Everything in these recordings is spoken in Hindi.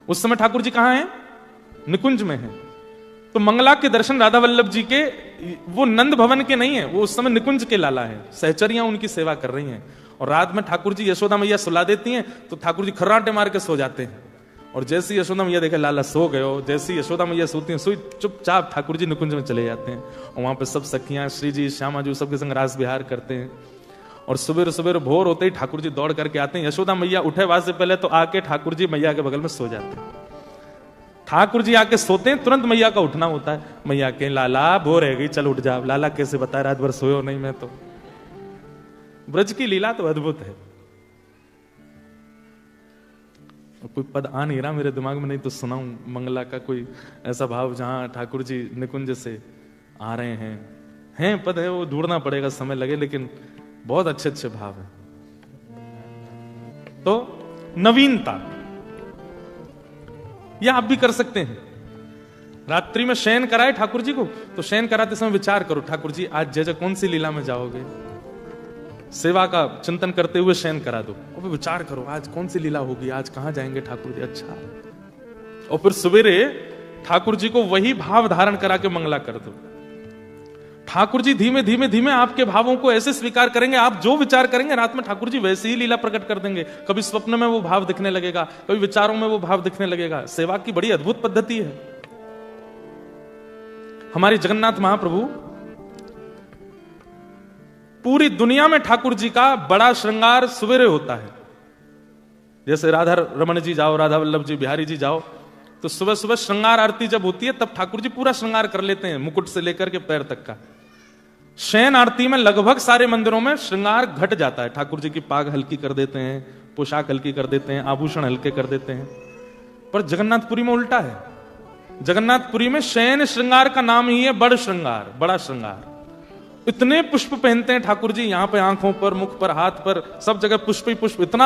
उस समय ठाकुर जी कहां हैं? निकुंज में हैं। तो मंगला के दर्शन राधा वल्लभ जी के वो नंद भवन के नहीं है, वो उस समय निकुंज के लाला है। सहचरियां उनकी सेवा कर रही हैं और रात में ठाकुर जी यशोदा मैया सुला देती हैं तो ठाकुर जी खर्राटे मार के सो जाते हैं। और जैसे यशोदा मैया देखे लाला सो गए हो, जैसी यशोदा मैया सोती हैं, सोई चुपचाप ठाकुर जी निकुंज में चले जाते हैं और वहां पे सब सखियां श्री जी श्यामा जी सबके संग रास विहार करते हैं। और सुबह सुबह भोर होते ही ठाकुर जी दौड़ करके आते हैं। यशोदा मैया उठे बाद से पहले तो आके ठाकुर जी मैया के बगल में सो जाते हैं। ठाकुर जी आके सोते हैं, तुरंत मैया का उठना होता है। मैया के लाला भोर है गई, चल उठ जा। लाला कैसे बताए, रात भर सोयो नहीं मैं तो। ब्रज की लीला तो अद्भुत है। कोई पद आ नहीं रहा मेरे दिमाग में, नहीं तो सुनाऊं मंगला का कोई ऐसा भाव जहां ठाकुर जी निकुंज से आ रहे हैं पद है, वो ढूंढना पड़ेगा, समय लगे, लेकिन बहुत अच्छे अच्छे भाव है। तो नवीनता यह आप भी कर सकते हैं। रात्रि में शयन कराए ठाकुर जी को, तो शयन कराते समय विचार करो, ठाकुर जी आज जय जय कौन सी लीला में जाओगे, सेवा का चिंतन करते हुए शयन करा दो और फिर विचार करो आज कौन सी लीला होगी, आज कहां जाएंगे ठाकुर जी। अच्छा, और फिर सवेरे ठाकुर जी को वही भाव धारण करा के मंगला कर दो। ठाकुर जी धीमे धीमे धीमे आपके भावों को ऐसे स्वीकार करेंगे, आप जो विचार करेंगे रात में ठाकुर जी वैसे ही लीला प्रकट कर देंगे। कभी स्वप्न में वो भाव दिखने लगेगा, कभी विचारों में वो भाव दिखने लगेगा। सेवा की बड़ी अद्भुत पद्धति है। हमारे जगन्नाथ महाप्रभु, पूरी दुनिया में ठाकुर जी का बड़ा श्रृंगार सवेरे होता है। जैसे राधा रमन जी जाओ, राधा वल्लभ जी, बिहारी जी जाओ, तो सुबह सुबह श्रृंगार आरती जब होती है तब ठाकुर जी पूरा श्रृंगार कर लेते हैं, मुकुट से लेकर के पैर तक का। शयन आरती में लगभग सारे मंदिरों में श्रृंगार घट जाता है। ठाकुर जी की पाग हल्की कर देते हैं, पोशाक हल्की कर देते हैं, आभूषण हल्के कर देते हैं। पर जगन्नाथपुरी में उल्टा है। जगन्नाथपुरी में शयन श्रृंगार का नाम ही है बड़ श्रृंगार, बड़ा श्रृंगार। इतने पुष्प पहनते हैं ठाकुर जी, यहां पे आंखों पर, मुख पर, हाथ पर, सब जगह पुष्प ही पुष्प। इतना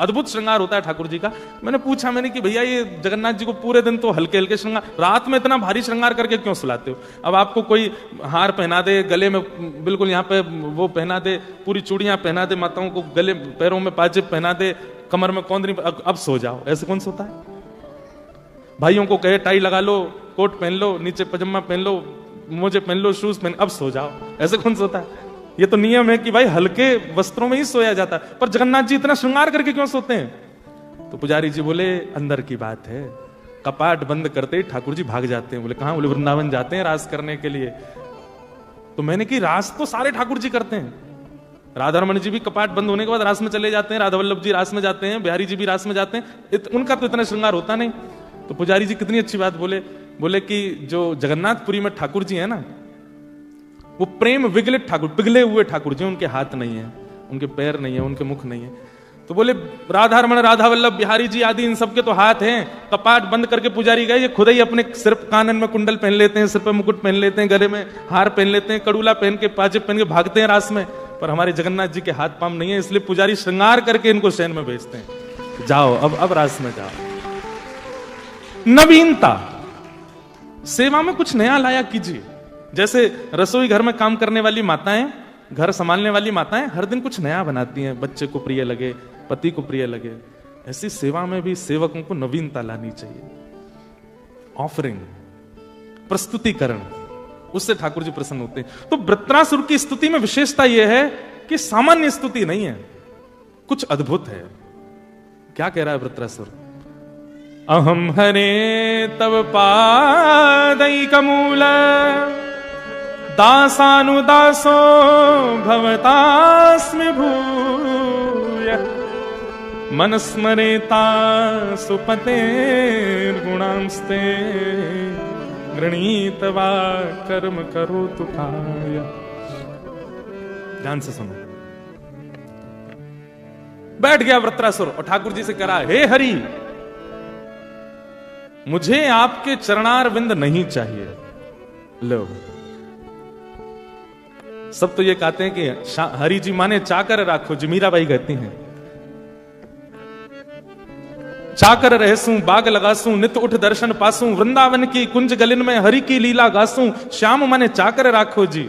अद्भुत श्रृंगार होता है ठाकुर जी का। मैंने पूछा कि भैया ये जगन्नाथ जी को पूरे दिन तो हल्के हल्के श्रृंगार, रात में इतना भारी श्रृंगार करके क्यों सुलाते हो? अब आपको कोई हार पहना दे, गले में बिल्कुल यहाँ पे वो पहना दे, पूरी चूड़ियां पहना दे, माताओं को गले पैरों में पाजेब पहना दे, कमर में कौंदरी, अब सो जाओ, ऐसे कौन सोता है? भाइयों को कहे टाई लगा लो, कोट पहन लो, नीचे पजामा पहन लो, मोजे पहन लो, शूज पहन, अब सो जाओ, ऐसे कौन सोता है? ये तो नियम है कि भाई हल्के वस्त्रों में ही सोया जाता है। पर जगन्नाथ जी इतना श्रृंगार करके क्यों सोते हैं? तो पुजारी जी बोले अंदर की बात है। कपाट बंद करते ही ठाकुर जी भाग जाते हैं। बोले कहां? बोले वृंदावन जाते हैं रास करने के लिए। तो मैंने कि रास तो सारे ठाकुर जी करते हैं। राधा रमन जी भी कपाट बंद होने के बाद रास में चले जाते हैं, राधा वल्लभ जी रास में जाते हैं, बिहारी जी भी रास में जाते हैं। उनका तो इतना श्रृंगार होता नहीं। तो पुजारी जी कितनी अच्छी बात बोले कि जो जगन्नाथपुरी में ठाकुर जी है ना, वो प्रेम विगलित ठाकुर, पिघले हुए ठाकुर जी। उनके हाथ नहीं है, उनके पैर नहीं है, उनके मुख नहीं है। तो बोले राधा रमन, राधा वल्लभ, बिहारी जी आदि इन सबके तो हाथ हैं। कपाट बंद करके पुजारी गए, ये खुद ही अपने सिर कानन में कुंडल पहन लेते हैं, सिर पे मुकुट पहन लेते हैं, गले में हार पहन लेते हैं, कड़ूला पहन के, पाजेब पहन के भागते हैं रास में। पर हमारे जगन्नाथ जी के हाथ पाम नहीं है, इसलिए पुजारी श्रृंगार करके इनको शयन में भेजते हैं। जाओ अब रास में जाओ। नवीनता, सेवा में कुछ नया लाया कीजिए। जैसे रसोई घर में काम करने वाली माताएं, घर संभालने वाली माताएं हर दिन कुछ नया बनाती हैं, बच्चे को प्रिय लगे, पति को प्रिय लगे। ऐसी सेवा में भी सेवकों को नवीनता लानी चाहिए। ऑफरिंग, प्रस्तुतिकरण, उससे ठाकुर जी प्रसन्न होते हैं। तो वृत्रासुर की स्तुति में विशेषता यह है कि सामान्य स्तुति नहीं है, कुछ अद्भुत है। क्या कह रहा है वृत्रासुर? अहम हरे तव पादैकमूल दासानुदासो भवतास्मि भूय मनस्मरेता सुपतेर्गुणांस्ते गृणीतवा कर्म करोतु काय। ध्यान से सुनो। बैठ गया वृत्रासुर और ठाकुर जी से कह रहा, हे हरि, मुझे आपके चरणार विंद नहीं चाहिए। लो, सब तो ये कहते हैं कि हरि जी माने चाकर राखो जी, मीराबाई कहती हैं। चाकर रहसूं, बाग लगासूं, नित उठ दर्शन पासूं, वृंदावन की कुंज गलिन में हरि की लीला गासूं, श्याम माने चाकर राखो जी।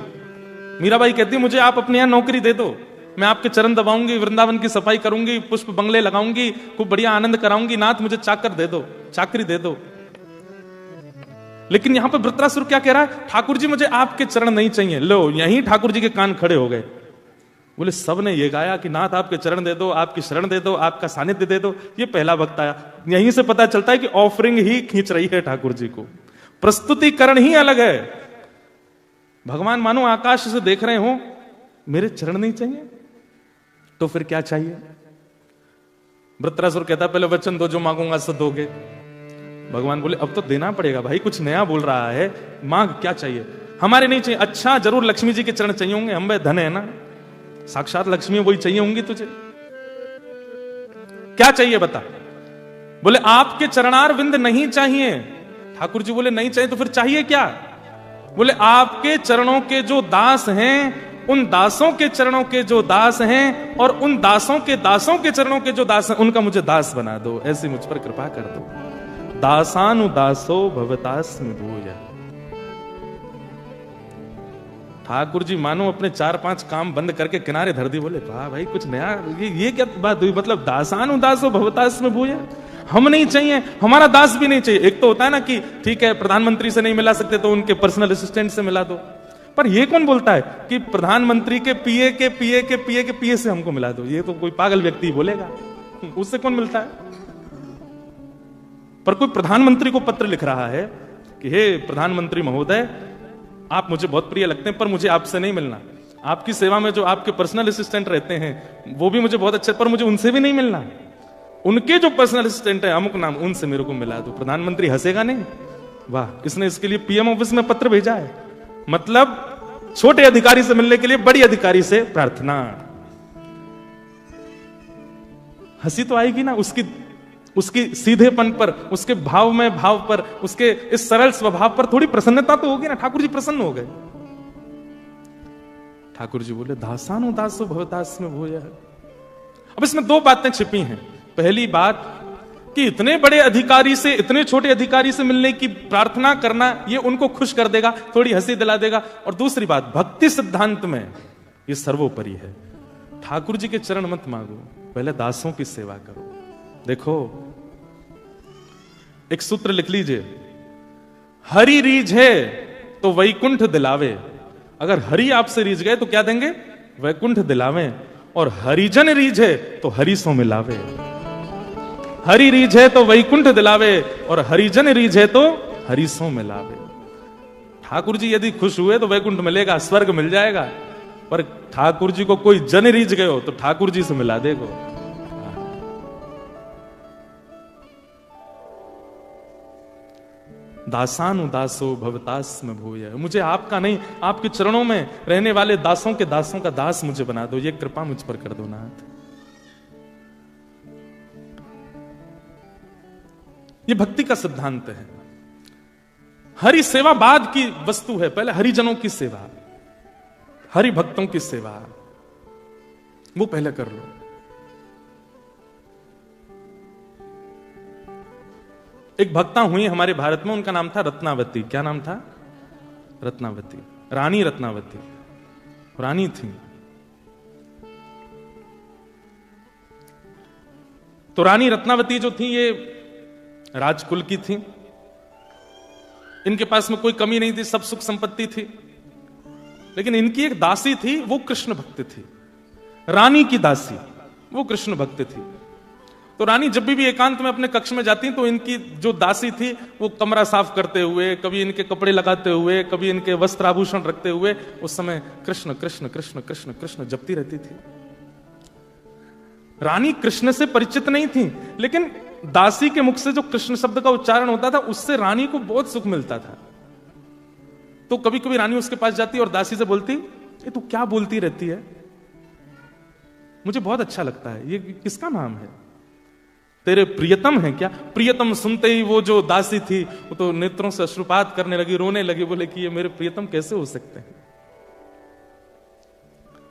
मीराबाई कहती मुझे आप अपने यहां नौकरी दे दो, मैं आपके चरण दबाऊंगी, वृंदावन की सफाई करूंगी, पुष्प बंगले लगाऊंगी, खूब बढ़िया आनंद कराऊंगी, नाथ मुझे चाकर दे दो, चाकरी दे दो। लेकिन यहां पर वृत्रासुर क्या कह रहा है, ठाकुर जी मुझे आपके चरण नहीं चाहिए। लो, यहीं ठाकुर जी के कान खड़े हो गए। बोले सब ने ये गाया कि नाथ आपके चरण दे दो, आपकी शरण दे दो, आपका सानिध्य दे दो। ये पहला वक्त आया। यहीं से पता चलता है कि ऑफरिंग ही खींच रही है ठाकुर जी को, प्रस्तुतिकरण ही अलग है। भगवान मानो आकाश से देख रहे हो, मेरे चरण नहीं चाहिए तो फिर क्या चाहिए? वृत्रासुर कहता पहले वचन दो, जो मांगूंगा सो दोगे। भगवान बोले अब तो देना पड़ेगा भाई, कुछ नया बोल रहा है, मांग क्या चाहिए? हमारे नहीं चाहिए। अच्छा जरूर लक्ष्मी जी के चरण चाहिए होंगे, हम भाई धन है ना, साक्षात लक्ष्मी वही चाहिए होंगी तुझे। क्या चाहिए बता? बोले आपके चरणार विंद नहीं चाहिए। ठाकुर जी बोले नहीं चाहिए तो फिर चाहिए क्या? बोले आपके चरणों के जो दास हैं, उन दासों के चरणों के जो दास हैं, और उन दासों के चरणों के जो दास हैं, उनका मुझे दास बना दो, ऐसी मुझ पर कृपा कर दो। दासानुदासो भवतास्मि भूय। ठाकुर जी मानो अपने 4-5 काम बंद करके किनारे धर दी। बोले वाह भाई, कुछ नया, ये क्या बात हुई? मतलब दासानुदासो भवतास्मि भूय, हम नहीं चाहिए, हमारा दास भी नहीं चाहिए। एक तो होता है ना कि ठीक है प्रधानमंत्री से नहीं मिला सकते तो उनके पर्सनल असिस्टेंट से मिला दो, पर ये कौन बोलता है कि प्रधानमंत्री के पीए के पीए के पीए के पीए से हमको मिला दो? ये तो कोई पागल व्यक्ति बोलेगा, उससे कौन मिलता है? पर कोई प्रधानमंत्री को पत्र लिख रहा है कि हे प्रधानमंत्री महोदय, आप मुझे बहुत प्रिय लगते हैं पर मुझे आपसे नहीं मिलना। आपकी सेवा में जो आपके पर्सनल असिस्टेंट रहते हैं वो भी मुझे बहुत अच्छे, पर मुझे उनसे भी नहीं मिलना। उनके जो पर्सनल असिस्टेंट है अमुक नाम, उनसे मेरे को मिला दो। प्रधानमंत्री हंसेगा नहीं, वाह इसने इसके लिए पीएम ऑफिस में पत्र भेजा है। मतलब छोटे अधिकारी से मिलने के लिए बड़ी अधिकारी से प्रार्थना। हंसी तो आएगी ना उसकी सीधेपन पर, उसके भाव में भाव पर, उसके इस सरल स्वभाव पर थोड़ी प्रसन्नता तो होगी ना। ठाकुर जी प्रसन्न हो गए। ठाकुर जी बोले दासानुदासो भवतास्मि भूय। अब इसमें 2 बातें छिपी हैं। पहली बात कि इतने बड़े अधिकारी से इतने छोटे अधिकारी से मिलने की प्रार्थना करना, ये उनको खुश कर देगा, थोड़ी हंसी दिला देगा। और दूसरी बात, भक्ति सिद्धांत में ये सर्वोपरि है। ठाकुर जी के चरण मत मांगो, पहले दासों की सेवा करो। देखो एक सूत्र लिख लीजिए, हरि रीझे तो वैकुंठ दिलावे। अगर हरि आपसे रीझ गए तो क्या देंगे? वैकुंठ दिलावे। और हरिजन रीझे तो हरि सो मिलावे। हरि रीझे तो वैकुंठ दिलावे और हरिजन रीझे तो हरि सो मिलावे। ठाकुर जी यदि खुश हुए तो वैकुंठ मिलेगा, स्वर्ग मिल जाएगा। पर ठाकुर जी को कोई जन रीझ गए हो तो ठाकुर जी से मिला देगो। दासानुदासो भवतास्मि भूय। मुझे आपका नहीं, आपके चरणों में रहने वाले दासों के दासों का दास मुझे बना दो, ये कृपा मुझ पर कर दो नाथ। ये भक्ति का सिद्धांत है। हरि सेवा बाद की वस्तु है, पहले हरिजनों की सेवा, हरि भक्तों की सेवा वो पहले कर लो। एक भक्ता हुई हमारे भारत में, उनका नाम था रत्नावती। क्या नाम था? रत्नावती, रानी रत्नावती, रानी थी। तो रानी रत्नावती जो थी ये राजकुल की थी। इनके पास में कोई कमी नहीं थी, सब सुख संपत्ति थी। लेकिन इनकी एक दासी थी, वो कृष्ण भक्त थी। रानी की दासी वो कृष्ण भक्त थी। तो रानी जब भी एकांत में अपने कक्ष में जाती तो इनकी जो दासी थी वो कमरा साफ करते हुए, कभी इनके कपड़े लगाते हुए, कभी इनके वस्त्र आभूषण रखते हुए उस समय कृष्ण कृष्ण कृष्ण कृष्ण कृष्ण जपती रहती थी। रानी कृष्ण से परिचित नहीं थी, लेकिन दासी के मुख से जो कृष्ण शब्द का उच्चारण होता था उससे रानी को बहुत सुख मिलता था। तो कभी कभी रानी उसके पास जाती और दासी से बोलती, ये तू क्या बोलती रहती है, मुझे बहुत अच्छा लगता है, ये किसका नाम है, तेरे प्रियतम है क्या? प्रियतम सुनते ही वो जो दासी थी वो तो नेत्रों से अश्रुपात करने लगी, रोने लगी। बोले कि ये मेरे प्रियतम कैसे हो सकते हैं,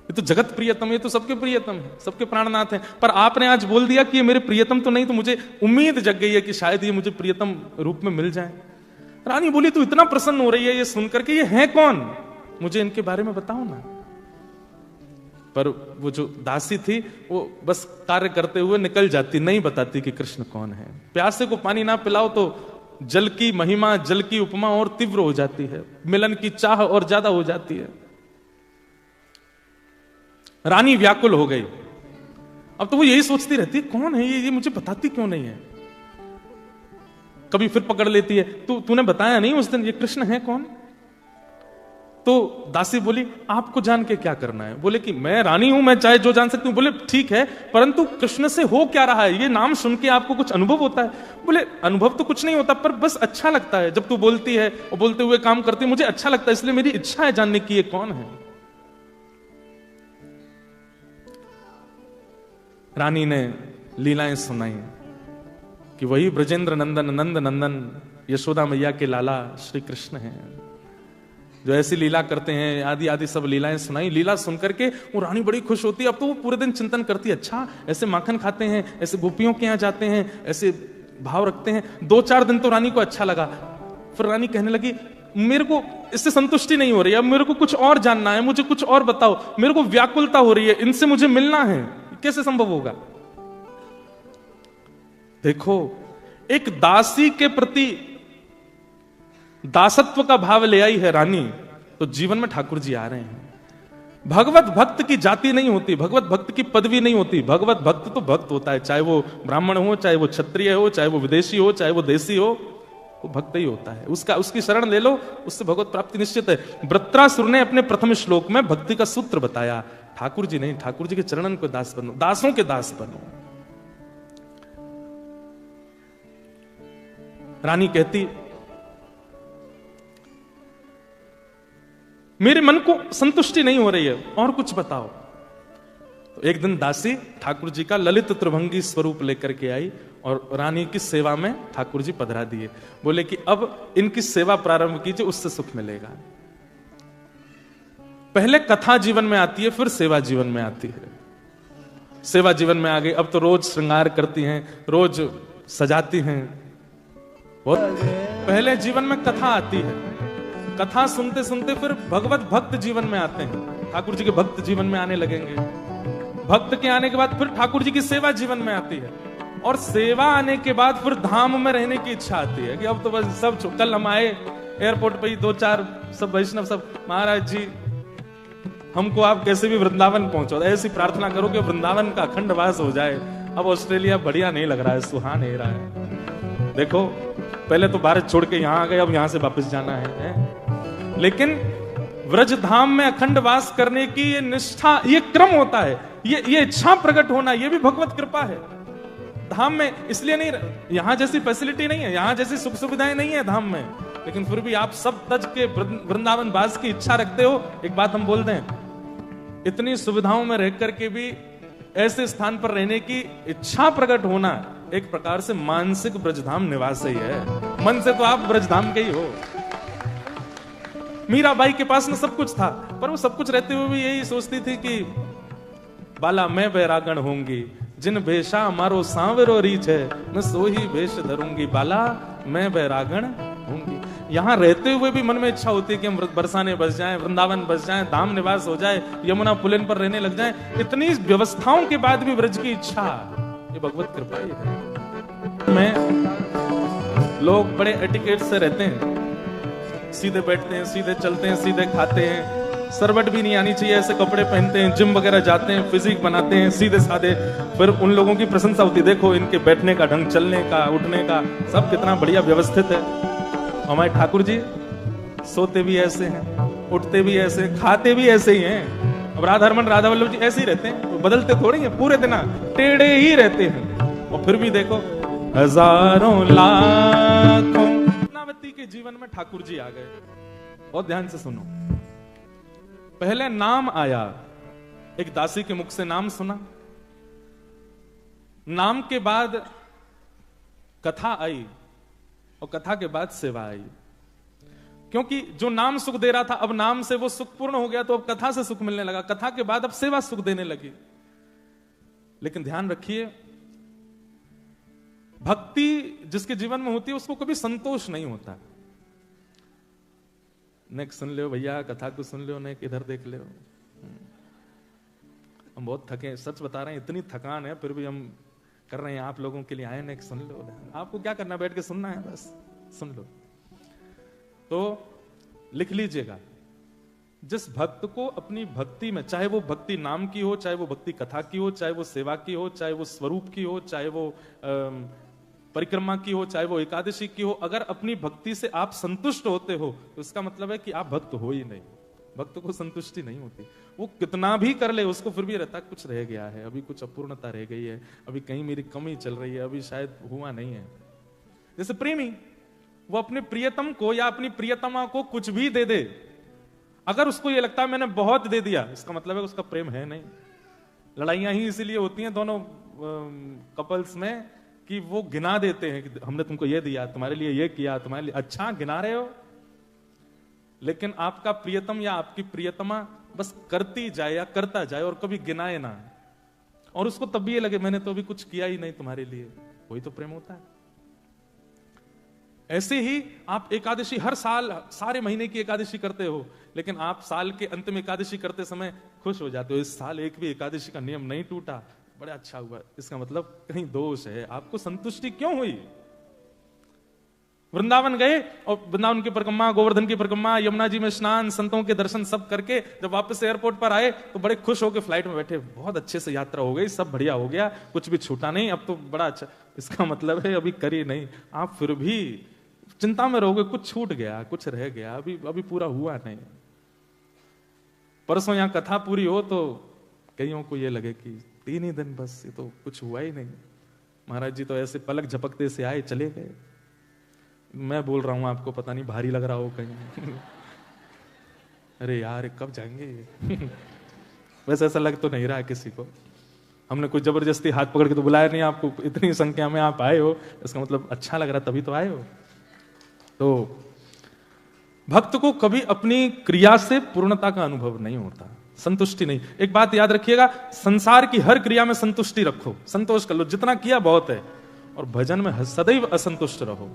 ये तो जगत प्रियतम, ये तो सबके प्रियतम है, सबके प्राणनाथ हैं। पर आपने आज बोल दिया कि ये मेरे प्रियतम तो नहीं, तो मुझे उम्मीद जग गई है कि शायद ये मुझे प्रियतम रूप में मिल जाए। रानी बोली तू इतना प्रसन्न हो रही है ये सुनकर के, ये है कौन, मुझे इनके बारे में बताओ ना। पर वो जो दासी थी वो बस कार्य करते हुए निकल जाती, नहीं बताती कि कृष्ण कौन है। प्यासे को पानी ना पिलाओ तो जल की महिमा, जल की उपमा और तीव्र हो जाती है, मिलन की चाह और ज्यादा हो जाती है। रानी व्याकुल हो गई। अब तो वो यही सोचती रहती है, कौन है ये मुझे बताती क्यों नहीं है। कभी फिर पकड़ लेती है, तूने बताया नहीं उस दिन ये कृष्ण है कौन। तो दासी बोली, आपको जान के क्या करना है। बोले कि मैं रानी हूं, मैं चाहे जो जान सकती हूं। बोले ठीक है, परंतु कृष्ण से हो क्या रहा है, ये नाम सुन के आपको कुछ अनुभव होता है। बोले अनुभव तो कुछ नहीं होता, पर बस अच्छा लगता है जब तू बोलती है और बोलते हुए काम करती है, मुझे अच्छा लगता है, इसलिए मेरी इच्छा है जानने की ये कौन है। रानी ने लीलाएं सुनाई कि वही ब्रजेंद्र नंदन, नंद नंदन, यशोदा मैया के लाला श्री कृष्ण हैं, जो ऐसी लीला करते हैं। आदि आदि सब लीलाएं सुनाई। लीला सुनकर के वो रानी बड़ी खुश होती है। अब तो वो पूरे दिन चिंतन करती है, अच्छा ऐसे माखन खाते हैं, ऐसे गोपियों के यहां जाते हैं, ऐसे भाव रखते हैं। 2-4 दिन तो रानी को अच्छा लगा। फिर रानी कहने लगी, मेरे को इससे संतुष्टि नहीं हो रही, अब मेरे को कुछ और जानना है, मुझे कुछ और बताओ, मेरे को व्याकुलता हो रही है, इनसे मुझे मिलना है। कैसे संभव होगा। देखो, एक दासी के प्रति दासत्व का भाव ले आई है रानी, तो जीवन में ठाकुर जी आ रहे हैं। भगवत भक्त की जाति नहीं होती, भगवत भक्त की पदवी नहीं होती। भगवत भक्त तो भक्त होता है, चाहे वो ब्राह्मण हो, चाहे वो क्षत्रिय हो, चाहे वो विदेशी हो, चाहे वो देसी हो, वो भक्त ही होता है। उसकी शरण ले लो, उससे भगवत प्राप्ति निश्चित है। वृत्रासुर ने अपने प्रथम श्लोक में भक्ति का सूत्र बताया। ठाकुर जी नहीं, ठाकुर जी के चरणन को दास बनो, दासों के दास बनो। रानी कहती, मेरे मन को संतुष्टि नहीं हो रही है, और कुछ बताओ। तो एक दिन दासी ठाकुर जी का ललित त्रिभंगी स्वरूप लेकर के आई और रानी की सेवा में ठाकुर जी पधरा दिए। बोले कि अब इनकी सेवा प्रारंभ कीजिए, उससे सुख मिलेगा। पहले कथा जीवन में आती है, फिर सेवा जीवन में आती है। सेवा जीवन में आ गई, अब तो रोज श्रृंगार करती हैं, रोज सजाती हैं। पहले जीवन में कथा आती है, कथा सुनते सुनते फिर भगवत भक्त जीवन में आते हैं, ठाकुर जी के भक्त जीवन में आने लगेंगे। भक्त के आने के बाद फिर ठाकुर जी की सेवा जीवन में आती है, और सेवा आने के बाद फिर धाम में रहने की इच्छा आती है कि अब तो बस सब कल हम आए एयरपोर्ट पे ही 2-4 सब वैष्णव सब, महाराज जी हमको आप कैसे भी वृंदावन पहुंचो, ऐसी प्रार्थना करो कि वृंदावन का अखंड वास हो जाए। अब ऑस्ट्रेलिया बढ़िया नहीं लग रहा है, सुहा नहीं रहा है। देखो पहले तो भारत छोड़ के यहां आ गए, अब यहां से वापस जाना है। लेकिन व्रज धाम में अखंड वास करने की ये निष्ठा, ये क्रम होता है, ये इच्छा प्रकट होना, ये भी भगवत कृपा है। धाम में इसलिए नहीं, यहां जैसी फैसिलिटी नहीं है, यहां जैसी सुख सुविधाएं नहीं है धाम में, लेकिन फिर भी आप सब तज के वृंदावन वास की इच्छा रखते हो। एक बात हम बोल दें, इतनी सुविधाओं में रह करके भी ऐसे स्थान पर रहने की इच्छा प्रकट होना एक प्रकार से मानसिक ब्रजधाम निवास ही है। मन से तो आप ब्रजधाम के ही हो। मीराबाई के पास में सब कुछ था, पर वो सब कुछ रहते हुए भी यही सोचती थी कि बाला मैं बैरागण होंगी, जिन भेषा मारो सांवरो रीछ है, मैं सो ही भेष धरूंगी, बाला मैं बैरागण होंगी। यहां रहते हुए भी मन में इच्छा होती है कि हम बरसाने बस जाएं, वृंदावन बस जाएं, धाम निवास हो जाए, यमुना पुलिन पर रहने लग जाएं। इतनी व्यवस्थाओं के बाद भी ब्रज की इच्छा, ये भगवत कृपा ही है। में लोग बड़े एटिकेट से रहते हैं, सीधे बैठते हैं, सीधे चलते हैं, सीधे खाते हैं, सरबट भी नहीं आनी चाहिए, ऐसे कपड़े पहनते हैं, जिम वगैरह जाते हैं, फिजिक बनाते हैं, सीधे साधे। फिर उन लोगों की प्रशंसा होती है, देखो इनके बैठने का ढंग, चलने का, उठने का, सब कितना बढ़िया व्यवस्थित है। हमारे ठाकुर जी सोते भी ऐसे हैं, उठते भी ऐसे, खाते भी ऐसे ही हैं। अब राधा रमन राधा वल्लभ जी ऐसे ही रहते हैं, वो बदलते थोड़ी हैं, पूरे दिन टेढ़े ही रहते हैं। और फिर भी देखो हजारों लाखों नावती के जीवन में ठाकुर जी आ गए। बहुत ध्यान से सुनो, पहले नाम आया, एक दासी के मुख से नाम सुना, नाम के बाद कथा आई, और कथा के बाद सेवा आई। क्योंकि जो नाम सुख दे रहा था, अब नाम से वो सुख पूर्ण हो गया, तो अब कथा से सुख मिलने लगा, कथा के बाद अब सेवा सुख देने लगी। लेकिन ध्यान रखिए, भक्ति जिसके जीवन में होती है उसको कभी संतोष नहीं होता। नेक सुन लो भैया, कथा को सुन लो, नेक इधर देख लो। हम बहुत थके, सच बता रहे हैं, इतनी थकान है फिर भी हम कर रहे हैं, आप लोगों के लिए आए ना, सुन लो। आपको क्या करना, बैठ के सुनना है, बस सुन लो। तो लिख लीजिएगा, जिस भक्त को अपनी भक्ति में, चाहे वो भक्ति नाम की हो, चाहे वो भक्ति कथा की हो, चाहे वो सेवा की हो, चाहे वो स्वरूप की हो, चाहे वो परिक्रमा की हो, चाहे वो एकादशी की हो, अगर अपनी भक्ति से आप संतुष्ट होते हो तो इसका मतलब है कि आप भक्त हो ही नहीं। भक्त को संतुष्टि नहीं होती, वो कितना भी कर ले उसको फिर भी रहता कुछ रह गया है, अभी कुछ अपूर्णता रह गई है, अभी कहीं मेरी कमी चल रही है, अभी शायद हुआ नहीं है। जैसे प्रेमी, वो अपने प्रियतम को या अपनी प्रियतमा को कुछ भी दे दे, अगर उसको ये लगता है मैंने बहुत दे दिया, इसका मतलब है उसका प्रेम है नहीं। लड़ाइयां ही इसीलिए होती हैं दोनों कपल्स में कि वो गिना देते हैं कि हमने तुमको ये दिया, तुम्हारे लिए ये किया, तुम्हारे लिए, अच्छा गिना रहे हो, लेकिन आपका प्रियतम या आपकी प्रियतमा बस करती जाए या करता जाए और कभी गिनाए ना, और उसको तब भी ये लगे मैंने तो अभी कुछ किया ही नहीं तुम्हारे लिए, वही तो प्रेम होता है। ऐसे ही आप एकादशी हर साल सारे महीने की एकादशी करते हो, लेकिन आप साल के अंत में एकादशी करते समय खुश हो जाते हो, इस साल एक भी एकादशी का नियम नहीं टूटा, बड़ा अच्छा हुआ। इसका मतलब कहीं दोष है, आपको संतुष्टि क्यों हुई? वृंदावन गए और वृंदावन की परिक्रमा, गोवर्धन की परिक्रमा, यमुना जी में स्नान, संतों के दर्शन सब करके जब वापस एयरपोर्ट पर आए तो बड़े खुश होकर फ्लाइट में बैठे, बहुत अच्छे से यात्रा हो गई, सब बढ़िया हो गया, कुछ भी छूटा नहीं, अब तो बड़ा अच्छा। इसका मतलब है अभी करी नहीं, आप फिर भी चिंता में रहोगे, कुछ छूट गया, कुछ रह गया, अभी पूरा हुआ नहीं। परसों यहां कथा पूरी हो तो कईयों को ये लगे कि 3 ही दिन बस, ये तो कुछ हुआ ही नहीं, महाराज जी तो ऐसे पलक झपकते से आए चले गए। मैं बोल रहा हूं आपको, पता नहीं भारी लग रहा हो कहीं अरे यार कब जाएंगे वैसे ऐसा लग तो नहीं रहा है किसी को, हमने कोई जबरदस्ती हाथ पकड़ के तो बुलाया नहीं आपको, इतनी संख्या में आप आए हो, इसका मतलब अच्छा लग रहा तभी तो आए हो। तो भक्त को कभी अपनी क्रिया से पूर्णता का अनुभव नहीं होता, संतुष्टि नहीं। एक बात याद रखिएगा, संसार की हर क्रिया में संतुष्टि रखो, संतोष कर लो, जितना किया बहुत है, और भजन में सदैव असंतुष्ट रहो।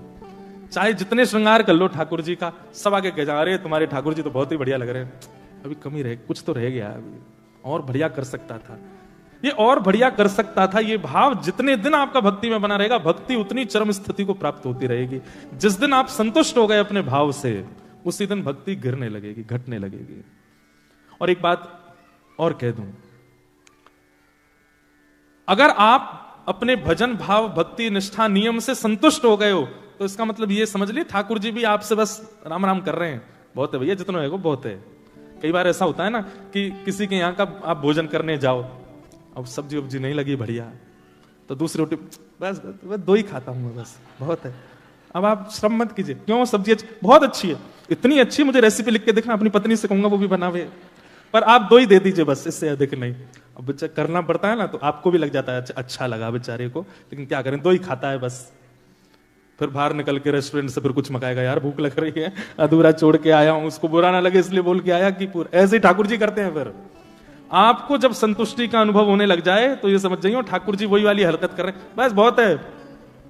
चाहे जितने श्रृंगार कर लो ठाकुर जी का, सब आगे कह जा रहे तुम्हारे ठाकुर जी तो बहुत ही बढ़िया लग रहे हैं, अभी कमी रहे, कुछ तो रह गया, अभी और बढ़िया कर सकता था, ये और बढ़िया कर सकता था। ये भाव जितने दिन आपका भक्ति में बना रहेगा, भक्ति उतनी चरम स्थिति को प्राप्त होती रहेगी। जिस दिन आप संतुष्ट हो गए अपने भाव से, उसी दिन भक्ति गिरने लगेगी, घटने लगेगी। और एक बात और कह दूं, अगर आप अपने भजन भाव भक्ति निष्ठा नियम से संतुष्ट हो गए हो, तो इसका मतलब ये समझ लिए ठाकुर जी भी आपसे बस राम राम कर रहे हैं, बहुत है भैया, जितना है वो बहुत है। कई बार ऐसा होता है ना कि किसी के यहाँ का आप भोजन करने जाओ, अब सब्जी वब्जी नहीं लगी बढ़िया, तो दूसरी रोटी बस 2 ही खाता हूं मैं, बस बहुत है। अब आप श्रम मत कीजिए, क्यों सब्जी बहुत अच्छी है, इतनी अच्छी, मुझे रेसिपी लिख के देखना, अपनी पत्नी से कहूंगा वो भी बनावे, पर आप 2 ही दे दीजिए बस, इससे अधिक नहीं। अब बच्चा करना पड़ता है ना, तो आपको भी लग जाता है अच्छा लगा बेचारे को, लेकिन क्या करें, 2 ही खाता है बस। फिर बाहर निकल के रेस्टोरेंट से फिर कुछ मंगाएगा, यार भूख लग रही है, अधूरा छोड़ के आया हूं, उसको बुरा ना लगे इसलिए बोल के आया कि पूरा। ऐसे ही ठाकुर जी करते हैं। फिर आपको जब संतुष्टि का अनुभव होने लग जाए तो ये समझ जाइए ठाकुर जी वही वाली हरकत कर रहे हैं, बस बहुत है,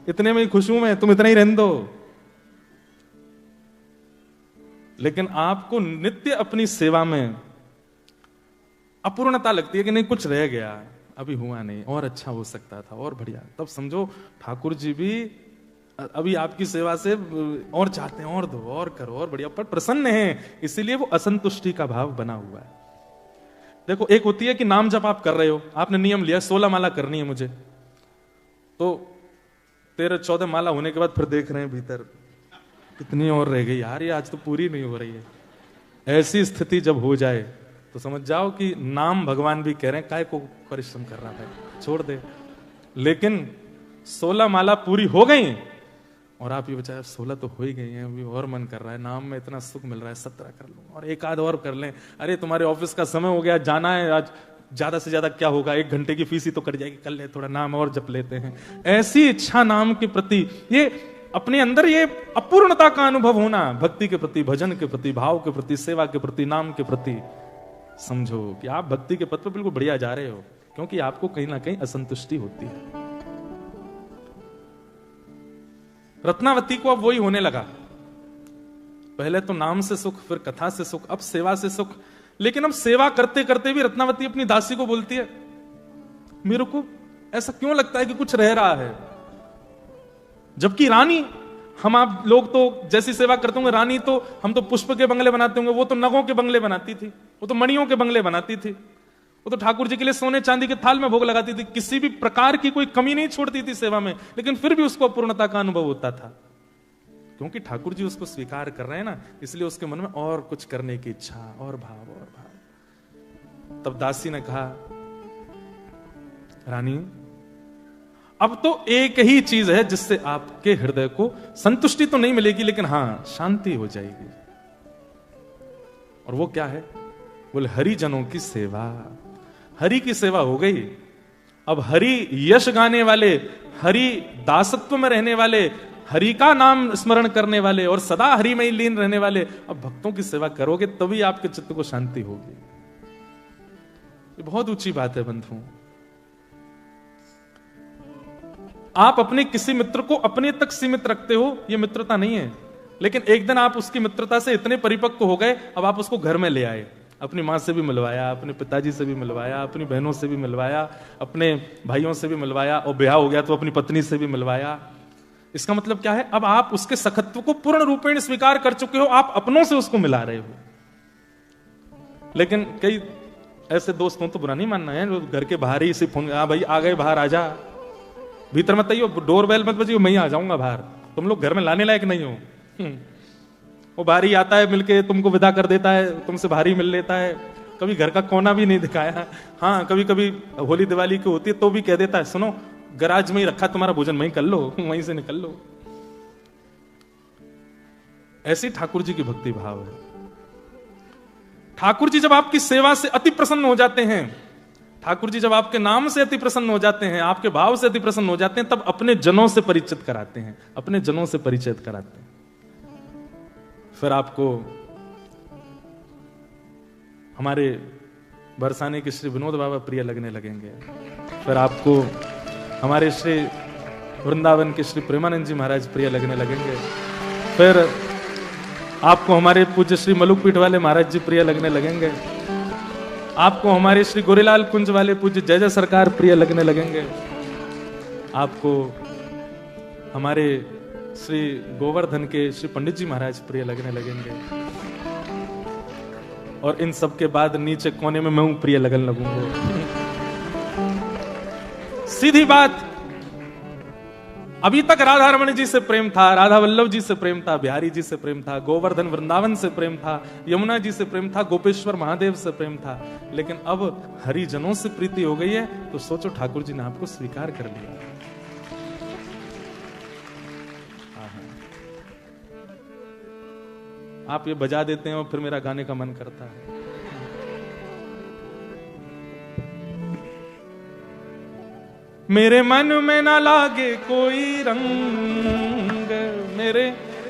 इतने में ही खुश हूं मैं, तुम इतना ही रहने दो। लेकिन आपको नित्य अपनी सेवा में अपूर्णता लगती है कि नहीं कुछ रह गया, अभी हुआ नहीं, और अच्छा हो सकता था, और बढ़िया, तब समझो ठाकुर जी भी अभी आपकी सेवा से और चाहते हैं, और दो, और करो, और बढ़िया, पर प्रसन्न है, इसीलिए वो असंतुष्टि का भाव बना हुआ है। देखो, एक होती है कि नाम जब आप कर रहे हो, आपने नियम लिया 16 माला करनी है मुझे, तो 13-14 माला होने के बाद फिर देख रहे हैं भीतर कितनी और रह गई यार, ये आज तो पूरी नहीं हो रही है। ऐसी स्थिति जब हो जाए तो समझ जाओ कि नाम भगवान भी कह रहे हैं, काय को परिश्रम कर रहा है, छोड़ दे। लेकिन 16 माला पूरी हो गई और आप ये बचाए 16 तो हो ही गई हैं, अभी और मन कर रहा है, नाम में इतना सुख मिल रहा है, 17 कर लूं और एक आध और कर लें, अरे तुम्हारे ऑफिस का समय हो गया, जाना है आज, ज्यादा से ज्यादा क्या होगा, 1 घंटे की फीस ही तो कट जाएगी, कर ले थोड़ा नाम और जप लेते हैं। ऐसी इच्छा नाम के प्रति, ये अपने अंदर ये अपूर्णता का अनुभव होना, भक्ति के प्रति, भजन के प्रति, भाव के प्रति, सेवा के प्रति, नाम के प्रति, समझो कि आप भक्ति के पथ पर बिल्कुल बढ़िया जा रहे हो, क्योंकि आपको कहीं ना कहीं असंतुष्टि होती है। रत्नावती को अब वही होने लगा, पहले तो नाम से सुख, फिर कथा से सुख, अब सेवा से सुख। लेकिन अब सेवा करते करते भी रत्नावती अपनी दासी को बोलती है, मेरे को ऐसा क्यों लगता है कि कुछ रह रहा है, जबकि रानी, हम आप लोग तो जैसी सेवा करते होंगे, रानी तो हम तो पुष्प के बंगले बनाते होंगे, वो तो नगों के बंगले बनाती थी, वो तो मणियों के बंगले बनाती थी, वो तो ठाकुर जी के लिए सोने चांदी के थाल में भोग लगाती थी, किसी भी प्रकार की कोई कमी नहीं छोड़ती थी सेवा में, लेकिन फिर भी उसको अपूर्णता का अनुभव होता था, क्योंकि ठाकुर जी उसको स्वीकार कर रहे हैं ना, इसलिए उसके मन में और कुछ करने की इच्छा, और भाव और भाव। तब दासी ने कहा, रानी अब तो एक ही चीज है जिससे आपके हृदय को संतुष्टि तो नहीं मिलेगी, लेकिन हां शांति हो जाएगी, और वो क्या है? बोले हरिजनों की सेवा। हरि की सेवा हो गई, अब हरि यश गाने वाले, हरि दासत्व में रहने वाले, हरि का नाम स्मरण करने वाले और सदा हरि में ही लीन रहने वाले, अब भक्तों की सेवा करोगे तभी आपके चित्त को शांति होगी। ये बहुत ऊंची बात है बंधुओं। आप अपने किसी मित्र को अपने तक सीमित रखते हो, यह मित्रता नहीं है, लेकिन एक दिन आप उसकी मित्रता से इतने परिपक्व हो गए, अब आप उसको घर में ले आए, अपनी मां से भी मिलवाया, अपने पिताजी से भी मिलवाया, अपनी बहनों से भी मिलवाया, अपने भाइयों से भी मिलवाया, और ब्याह हो गया तो अपनी पत्नी से भी मिलवाया। इसका मतलब क्या है? अब आप उसके सखत्व को पूर्ण रूपेण स्वीकार कर चुके हो, आप अपनों से उसको मिला रहे हो। लेकिन कई ऐसे दोस्त हो तो बुरा नहीं मानना है, घर के बाहर ही इसे फोन, हाँ भाई आ गए, बाहर आ जा, भीतर मत आइयो, डोर बेल मत बजियो, मैं ही आ जाऊंगा बाहर, तुम लोग घर में लाने लायक नहीं हो। वो बाहर ही आता है, मिलके तुमको विदा कर देता है, तुमसे बाहर ही मिल लेता है, कभी घर का कोना भी नहीं दिखाया। हाँ कभी कभी होली दिवाली की होती है तो भी कह देता है, सुनो गराज में ही रखा तुम्हारा भोजन, वहीं कर लो, वहीं से निकल लो। ऐसी ठाकुर जी की भक्ति भाव है। ठाकुर जी जब आपकी सेवा से अति प्रसन्न हो जाते हैं, ठाकुर जी जब आपके नाम से अति प्रसन्न हो जाते हैं, आपके भाव से अति प्रसन्न हो जाते हैं, तब अपने जनों से परिचित कराते हैं, अपने जनों से परिचित कराते हैं। फिर आपको हमारे बरसाने के श्री विनोद बाबा प्रिय लगने लगेंगे, फिर आपको हमारे श्री वृंदावन के श्री प्रेमानंद जी महाराज प्रिय लगने लगेंगे, फिर आपको हमारे पूज्य श्री मलुकपीठ वाले महाराज जी प्रिय लगने लगेंगे, आपको हमारे श्री गोरेलाल कुंज वाले पूज्य जय जय सरकार प्रिय लगने लगेंगे, आपको हमारे श्री गोवर्धन के श्री पंडित जी महाराज प्रिय लगने लगेंगे, और इन सब के बाद नीचे कोने में मैं प्रिय लगने लगूंगा। सीधी बात, अभी तक राधा रमण जी से प्रेम था, राधा वल्लभ जी से प्रेम था, बिहारी जी से प्रेम था, गोवर्धन वृंदावन से प्रेम था, यमुना जी से प्रेम था, गोपेश्वर महादेव से प्रेम था, लेकिन अब हरिजनों से प्रीति हो गई है, तो सोचो ठाकुर जी ने आपको स्वीकार कर लिया। आप ये बजा देते हैं और फिर मेरा गाने का मन करता है। मेरे मन में ना लागे कोई रंग, मेरे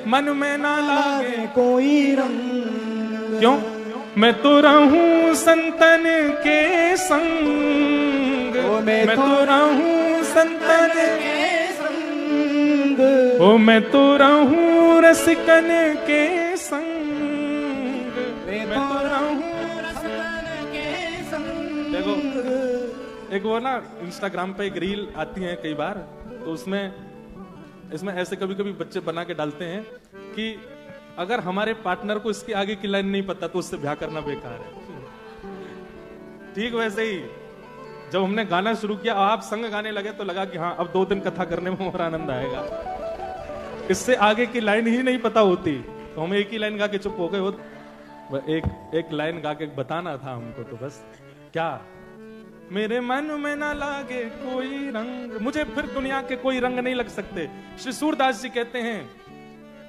मन में ना लागे कोई रंग, क्यों? मैं तो रहूं संतन के संग, मैं तो रहूं संतन के संग, ओ मैं तो रहूं रसिकन के संग, मैं तो रहूं रसिकन के संग। देखो एक वो ना इंस्टाग्राम पे एक रील आती है कई बार, तो इसमें ऐसे कभी कभी बच्चे बना के डालते हैं कि अगर हमारे पार्टनर को इसके आगे की लाइन नहीं पता तो उससे ब्याह करना बेकार है। ठीक वैसे ही जब हमने गाना शुरू किया, आप संग गाने लगे तो लगा कि हाँ अब 2 दिन कथा करने में और आनंद आएगा। इससे आगे की लाइन ही नहीं पता होती तो हम एक ही लाइन गा के चुप हो गए हो। एक लाइन गा के बताना था हमको, तो बस क्या, मेरे मन में ना लागे कोई रंग, मुझे फिर दुनिया के कोई रंग नहीं लग सकते। श्री सूरदास जी कहते हैं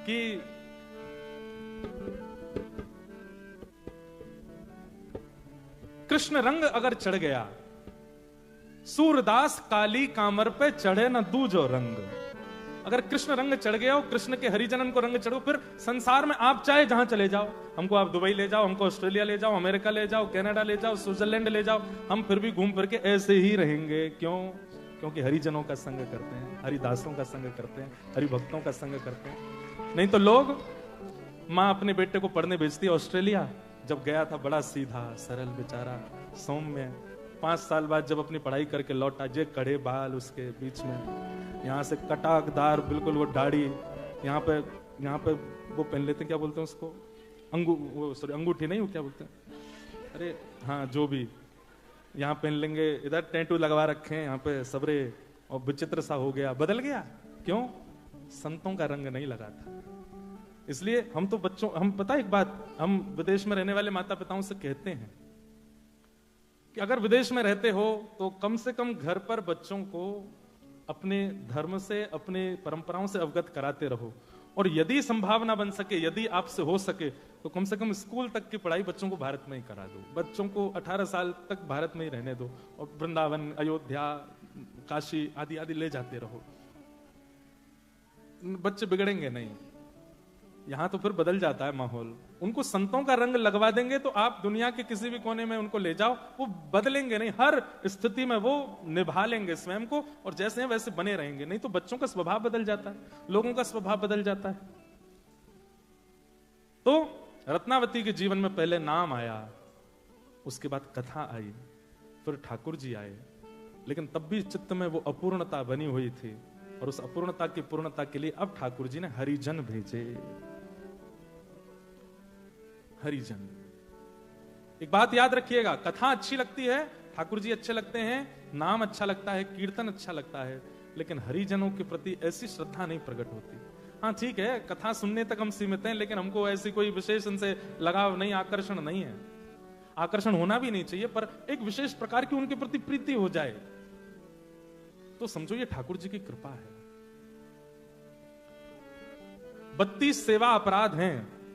कि कृष्ण रंग अगर चढ़ गया, सूरदास काली कामर पे चढ़े न दूजो रंग। अगर कृष्ण रंग चढ़ गया हो, कृष्ण के हरिजनन को रंग चढ़ो, फिर संसार में आप चाहे जहां चले जाओ, हमको आप दुबई ले जाओ, हमको ऑस्ट्रेलिया ले जाओ, अमेरिका ले जाओ, कनाडा ले जाओ, स्विट्जरलैंड ले जाओ, हम फिर भी घूम फिर के ऐसे ही रहेंगे। क्यों? क्योंकि हरिजनों का संग करते हैं, हरिदासों का संग करते हैं, हरिभक्तों का संग करते हैं। नहीं तो लोग, माँ अपने बेटे को पढ़ने भेजती है ऑस्ट्रेलिया, जब गया था बड़ा सीधा सरल बेचारा, सौम्य, 5 साल बाद जब अपनी पढ़ाई करके लौटा, जे कड़े बाल उसके बीच में, यहाँ से कटाकदार बिल्कुल वो दाढ़ी, यहाँ पे वो पहन लेते, क्या बोलते हैं उसको, अंगूठी नहीं, वो क्या बोलते हैं, अरे हाँ जो भी, यहाँ पहन लेंगे, इधर टैटू लगवा रखे हैं यहाँ पे सबरे, और विचित्र सा हो गया, बदल गया। क्यों? संतों का रंग नहीं लगा था। इसलिए हम तो बच्चों, हम पता एक बात, हम विदेश में रहने वाले माता पिताओं से कहते हैं कि अगर विदेश में रहते हो तो कम से कम घर पर बच्चों को अपने धर्म से, अपने परंपराओं से अवगत कराते रहो, और यदि संभावना बन सके, यदि आपसे हो सके, तो कम से कम स्कूल तक की पढ़ाई बच्चों को भारत में ही करा दो। बच्चों को 18 साल तक भारत में ही रहने दो, और वृंदावन, अयोध्या, काशी आदि आदि ले जाते रहो। बच्चे बिगड़ेंगे नहीं। यहां तो फिर बदल जाता है माहौल। उनको संतों का रंग लगवा देंगे तो आप दुनिया के किसी भी कोने में उनको ले जाओ, वो बदलेंगे नहीं। हर स्थिति में वो निभा लेंगे स्वयं को, और जैसे हैं वैसे बने रहेंगे। नहीं तो बच्चों का स्वभाव बदल जाता है, लोगों का स्वभाव बदल जाता है। तो रत्नावती के जीवन में पहले नाम आया, उसके बाद कथा आई, फिर ठाकुर जी आए, लेकिन तब भी चित्त में वो अपूर्णता बनी हुई थी, और उस अपूर्णता की पूर्णता के लिए अब ठाकुर जी ने हरिजन भेजे। हरिजन, एक बात याद रखिएगा, कथा अच्छी लगती है, ठाकुर जी अच्छे लगते हैं, नाम अच्छा लगता है, कीर्तन अच्छा लगता है, लेकिन हरिजनों के प्रति ऐसी श्रद्धा नहीं प्रकट होती। हाँ ठीक है, कथा सुनने तक हम सीमित हैं, लेकिन हमको ऐसी कोई विशेष इनसे लगाव नहीं, आकर्षण नहीं है। आकर्षण होना भी नहीं चाहिए, पर एक विशेष प्रकार की उनके प्रति प्रीति हो जाए तो समझो ये ठाकुर जी की कृपा है। 32 सेवा अपराध हैं,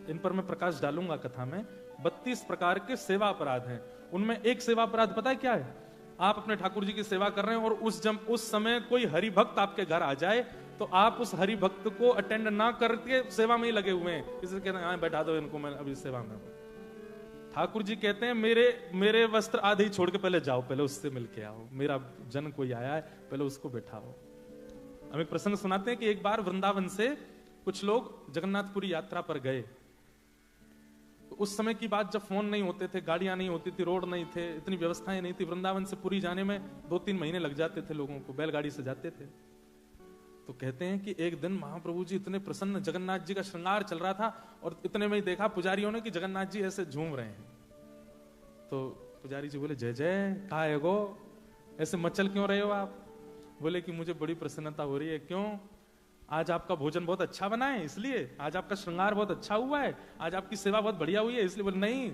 इन पर मैं प्रकाश डालूंगा कथा में। 32 प्रकार के सेवा अपराध हैं। उनमें एक सेवा अपराध पता है क्या है? आप अपने ठाकुर जी की सेवा कर रहे हैं और उस समय कोई हरि भक्त आपके घर आ जाए तो आप उस हरि भक्त को अटेंड ना करके सेवा में ही लगे हुए हैं। किसी कहते हैं बैठा दो इनको, मैं अभी सेवा में। ठाकुर जी कहते हैं मेरे वस्त्र आधे ही छोड़ के पहले जाओ, पहले उससे मिलके आओ, मेरा जन कोई आया है, पहले उसको बैठाओ। हम एक प्रसंग सुनाते हैं कि एक बार वृंदावन से कुछ लोग जगन्नाथपुरी यात्रा पर गए। तो उस समय की बात जब फोन नहीं होते थे, गाड़ियां नहीं होती थी, रोड नहीं थे, इतनी व्यवस्थाएं नहीं थी। वृंदावन से पुरी जाने में 2-3 महीने लग जाते थे लोगों को, बैलगाड़ी से जाते थे। तो कहते हैं कि एक दिन महाप्रभु जी इतने प्रसन्न, जगन्नाथ जी का श्रृंगार चल रहा था और इतने में ही देखा पुजारियों ने कि जगन्नाथ जी ऐसे झूम रहे हैं। तो पुजारी जी बोले, जय जय, कहा है गो, ऐसे मचल क्यों रहे हो आप? बोले कि मुझे बड़ी प्रसन्नता हो रही है। क्यों? आज आपका भोजन बहुत अच्छा बना है इसलिए, आज आपका श्रृंगार बहुत अच्छा हुआ है, आज आपकी सेवा बहुत बढ़िया हुई है इसलिए। बोले नहीं,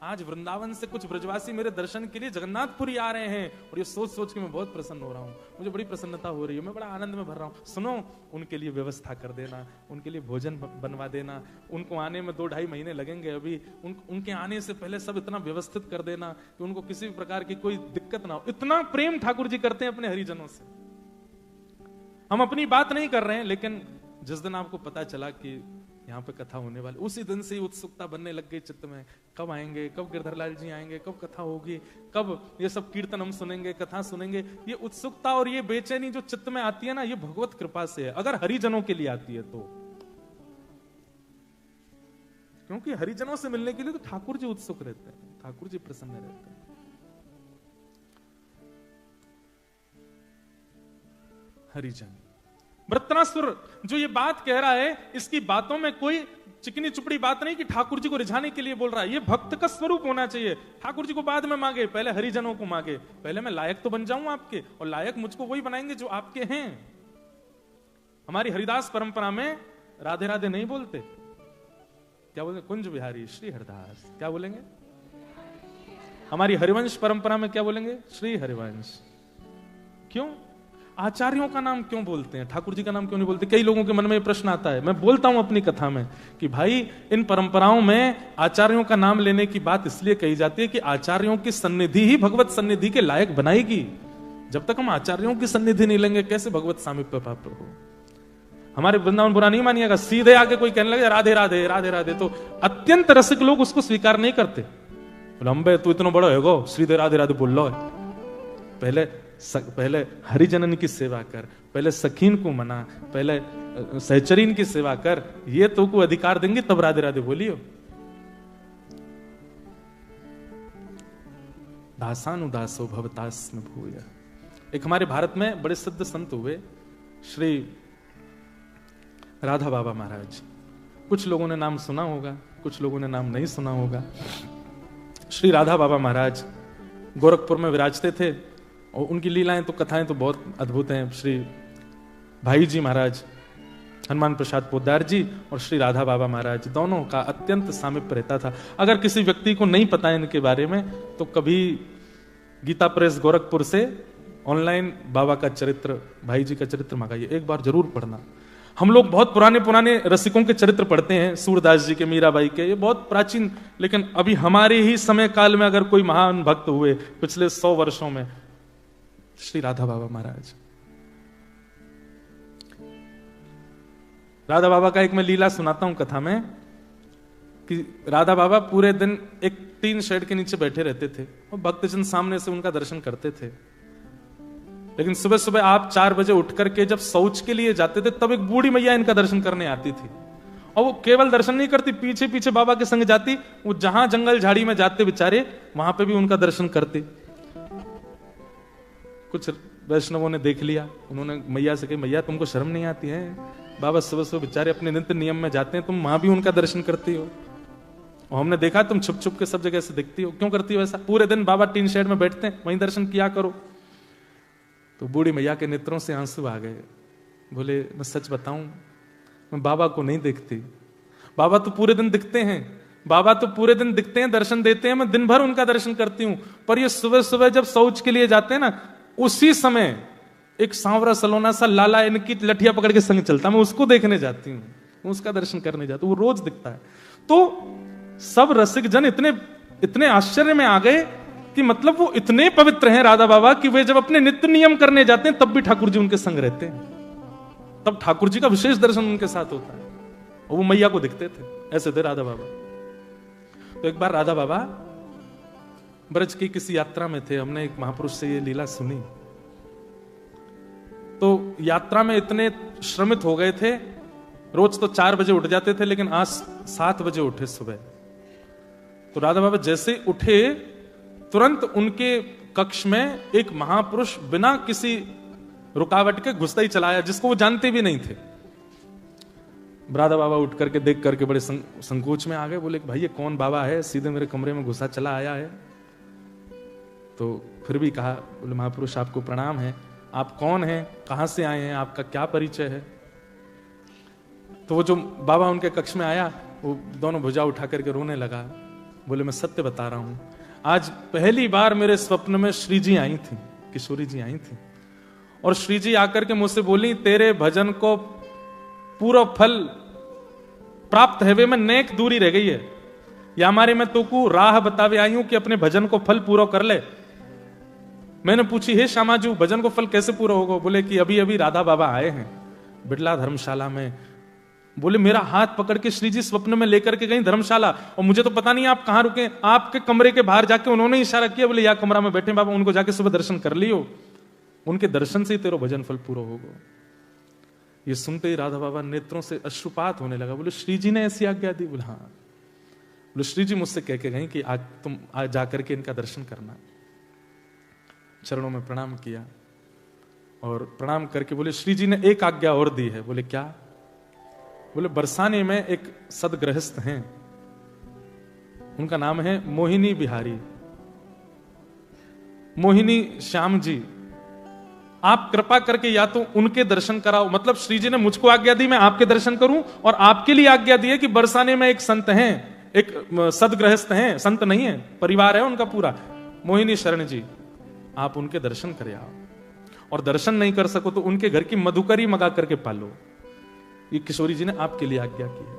आज वृंदावन से कुछ ब्रजवासी मेरे दर्शन के लिए जगन्नाथपुरी आ रहे हैं और ये सोच सोच के मैं बहुत प्रसन्न हो रहा हूँ, मुझे बड़ी प्रसन्नता हो रही है, मैं बड़ा आनंद में भर रहा हूँ। सुनो, उनके लिए व्यवस्था कर देना, उनके लिए भोजन बनवा देना, उनको आने में 2-2.5 महीने लगेंगे अभी, उनके आने से पहले सब इतना व्यवस्थित कर देना कि उनको किसी भी प्रकार की कोई दिक्कत ना हो। इतना प्रेम ठाकुर जी करते हैं अपने हरिजनों से। हम अपनी बात नहीं कर रहे हैं, लेकिन जिस दिन आपको पता चला कि यहाँ पे कथा होने वाली, उसी दिन से उत्सुकता बनने लग गई चित्त में, कब आएंगे, कब गिरधरलाल जी आएंगे, कब कथा होगी, कब ये सब कीर्तन हम सुनेंगे, कथा सुनेंगे। ये उत्सुकता और ये बेचैनी जो चित्त में आती है ना, ये भगवत कृपा से है, अगर हरिजनों के लिए आती है तो। क्योंकि हरिजनों से मिलने के लिए तो ठाकुर जी उत्सुक रहते हैं, ठाकुर जी प्रसन्न रहते हैं। हरिजन, वृत्रासुर जो ये बात कह रहा है, इसकी बातों में कोई चिकनी चुपड़ी बात नहीं कि ठाकुर जी को रिझाने के लिए बोल रहा है। ये भक्त का स्वरूप होना चाहिए। ठाकुर जी को बाद में मांगे, पहले हरिजनों को मांगे। पहले मैं लायक तो बन जाऊं आपके, और लायक मुझको वही बनाएंगे जो आपके हैं। हमारी हरिदास परंपरा में राधे राधे नहीं बोलते, क्या बोलते? कुंज बिहारी श्री हरिदास। क्या बोलेंगे? हमारी हरिवंश परंपरा में क्या बोलेंगे? श्री हरिवंश। क्यों? आचार्यों का नाम क्यों बोलते हैं, ठाकुर जी का नाम क्यों नहीं बोलते? कई लोगों के मन में प्रश्न आता है। मैं बोलता हूं अपनी कथा में कि भाई, इन परंपराओं में आचार्यों का नाम लेने की बात इसलिए कही जाती है कि आचार्यों की सन्निधि ही भगवत सन्निधि के लायक बनाएगी। जब तक हम आचार्यों की सन्निधि नहीं लेंगे, कैसे भगवत सामीप्य प्राप्त हो? हमारे वृंदावन बुरा नहीं मानिएगा, सीधे आके कोई कहने लगे राधे राधे राधे राधे, तो अत्यंत रसिक लोग उसको स्वीकार नहीं करते। लंबे तू इतना बड़ा होगो, सीधे राधे राधे बोल लो। पहले हरिजनन की सेवा कर, पहले सखीन को मना, पहले सहचरीन की सेवा कर, ये तो को अधिकार देंगे तब राधे राधे बोलियो। दासानुदासो भवतास्म भूय। एक हमारे भारत में बड़े सिद्ध संत हुए श्री राधा बाबा महाराज। कुछ लोगों ने नाम सुना होगा, कुछ लोगों ने नाम नहीं सुना होगा। श्री राधा बाबा महाराज गोरखपुर में विराजते थे और उनकी लीलाएं तो कथाएं तो बहुत अद्भुत हैं। श्री भाई जी महाराज, हनुमान प्रसाद पोद्दार जी और श्री राधा बाबा महाराज, दोनों का अत्यंत सामीप्य रहता था। अगर किसी व्यक्ति को नहीं पता है इनके बारे में तो कभी गीता प्रेस गोरखपुर से ऑनलाइन बाबा का चरित्र, भाई जी का चरित्र मंगाइए, एक बार जरूर पढ़ना। हम लोग बहुत पुराने पुराने रसिकों के चरित्र पढ़ते हैं, सूरदास जी के, मीराबाई के, ये बहुत प्राचीन, लेकिन अभी हमारे ही समय काल में अगर कोई महान भक्त हुए पिछले 100 वर्षों में, श्री राधा बाबा महाराज। राधा बाबा का एक मैं लीला सुनाता हूं कथा में कि राधा बाबा पूरे दिन एक टीन शेड के नीचे बैठे रहते थे और भक्तजन सामने से उनका दर्शन करते थे। लेकिन सुबह सुबह आप 4 बजे उठ करके जब शौच के लिए जाते थे तब एक बूढ़ी मैया इनका दर्शन करने आती थी और वो केवल दर्शन नहीं करती, पीछे पीछे बाबा के संग जाती। वो जहां जंगल झाड़ी में जाते बेचारे वहां पे भी उनका दर्शन करते। कुछ वैष्णवों ने देख लिया, उन्होंने मैया से कहा, मैया तुमको शर्म नहीं आती है? बाबा सुबह सुबह बेचारे अपने नित्य नियम में जाते हैं, तुम वहां भी उनका दर्शन करती हो। और हमने देखा तुम छुप छुप के सब जगह से दिखती हो, क्यों करती हो ऐसा? पूरे दिन बाबा टीन शेड में बैठते हैं, वहीं दर्शन किया करो। तो बूढ़ी मैया के नेत्रों से आंसू आ गए। बोले, मैं सच बताऊं, मैं बाबा को नहीं देखती। बाबा तो पूरे दिन दिखते हैं, बाबा तो पूरे दिन दिखते हैं, दर्शन देते हैं, मैं दिन भर उनका दर्शन करती हूं। पर ये सुबह सुबह जब शौच के लिए जाते हैं ना, उसी समय एक सांवरा सलोना सा लाला इनकी लठिया पकड़ के संग चलता, मैं उसको देखने जाती हूँ, उसका दर्शन करने जाती हूँ, वो रोज दिखता है। तो सब रसिक जन इतने इतने आश्चर्य में आ गए कि मतलब वो इतने पवित्र हैं राधा बाबा कि वे जब अपने नित्य नियम करने जाते हैं तब भी ठाकुर जी उनके संग रहते हैं, तब ठाकुर जी का विशेष दर्शन उनके साथ होता है और वो मैया को दिखते थे। ऐसे थे राधा बाबा। तो एक बार राधा बाबा ब्रज की किसी यात्रा में थे, हमने एक महापुरुष से ये लीला सुनी। तो यात्रा में इतने श्रमित हो गए थे, रोज तो 4 बजे उठ जाते थे, लेकिन आज 7 बजे उठे सुबह। तो राधा बाबा जैसे उठे तुरंत उनके कक्ष में एक महापुरुष बिना किसी रुकावट के घुसता ही चला आया, जिसको वो जानते भी नहीं थे। राधा बाबा उठ करके देख करके बड़े संकोच में आ गए। बोले भाई ये कौन बाबा है, सीधे मेरे कमरे में घुसा चला आया है। तो फिर भी कहा, बोले महापुरुष आपको प्रणाम है, आप कौन हैं, कहां से आए हैं, आपका क्या परिचय है? तो वो जो बाबा उनके कक्ष में आया वो दोनों भुजा उठा करके रोने लगा। बोले मैं सत्य बता रहा हूं, आज पहली बार मेरे स्वप्न में श्री जी आई थी, किशोरी जी आई थी, और श्री जी आकर के मुझसे बोली तेरे भजन को पूरा फल प्राप्त है, वे में नेक दूरी रह गई है, या हमारे में तो को राह बतावे आई हूं कि अपने भजन को फल पूरा कर ले। मैंने पूछी, हे श्यामाजू भजन को फल कैसे पूरा होगा? बोले कि अभी अभी राधा बाबा आए हैं बिड़ला धर्मशाला में। बोले मेरा हाथ पकड़ के श्री जी स्वप्न में लेकर के गई धर्मशाला, और मुझे तो पता नहीं आप कहां रुके, आपके कमरे के बाहर जाके उन्होंने इशारा किया, बोले या कमरा में बैठे बाबा, उनको जाके सुबह दर्शन कर लियो, उनके दर्शन से ही तेरा भजन फल पूरा होगा। ये सुनते ही राधा बाबा नेत्रों से अश्रुपात होने लगा। बोले श्री जी ने ऐसी आज्ञा दी? बोले हाँ। बोले श्री जी मुझसे कह के गई कि आज तुम आज जाकर के इनका दर्शन करना। चरणों में प्रणाम किया और प्रणाम करके बोले श्री जी ने एक आज्ञा और दी है। बोले क्या? बोले बरसाने में एक सदगृहस्थ हैं, उनका नाम है मोहिनी बिहारी, मोहिनी श्याम जी, आप कृपा करके या तो उनके दर्शन कराओ। मतलब श्री जी ने मुझको आज्ञा दी मैं आपके दर्शन करूं, और आपके लिए आज्ञा दी है कि बरसाने में एक संत हैं, एक सदगृहस्थ हैं, संत नहीं है, परिवार है उनका पूरा, मोहिनी शरण जी, आप उनके दर्शन करे आओ, और दर्शन नहीं कर सको तो उनके घर की मधुकरी मंगा करके पालो। ये किशोरी जी ने आपके लिए आज्ञा की है।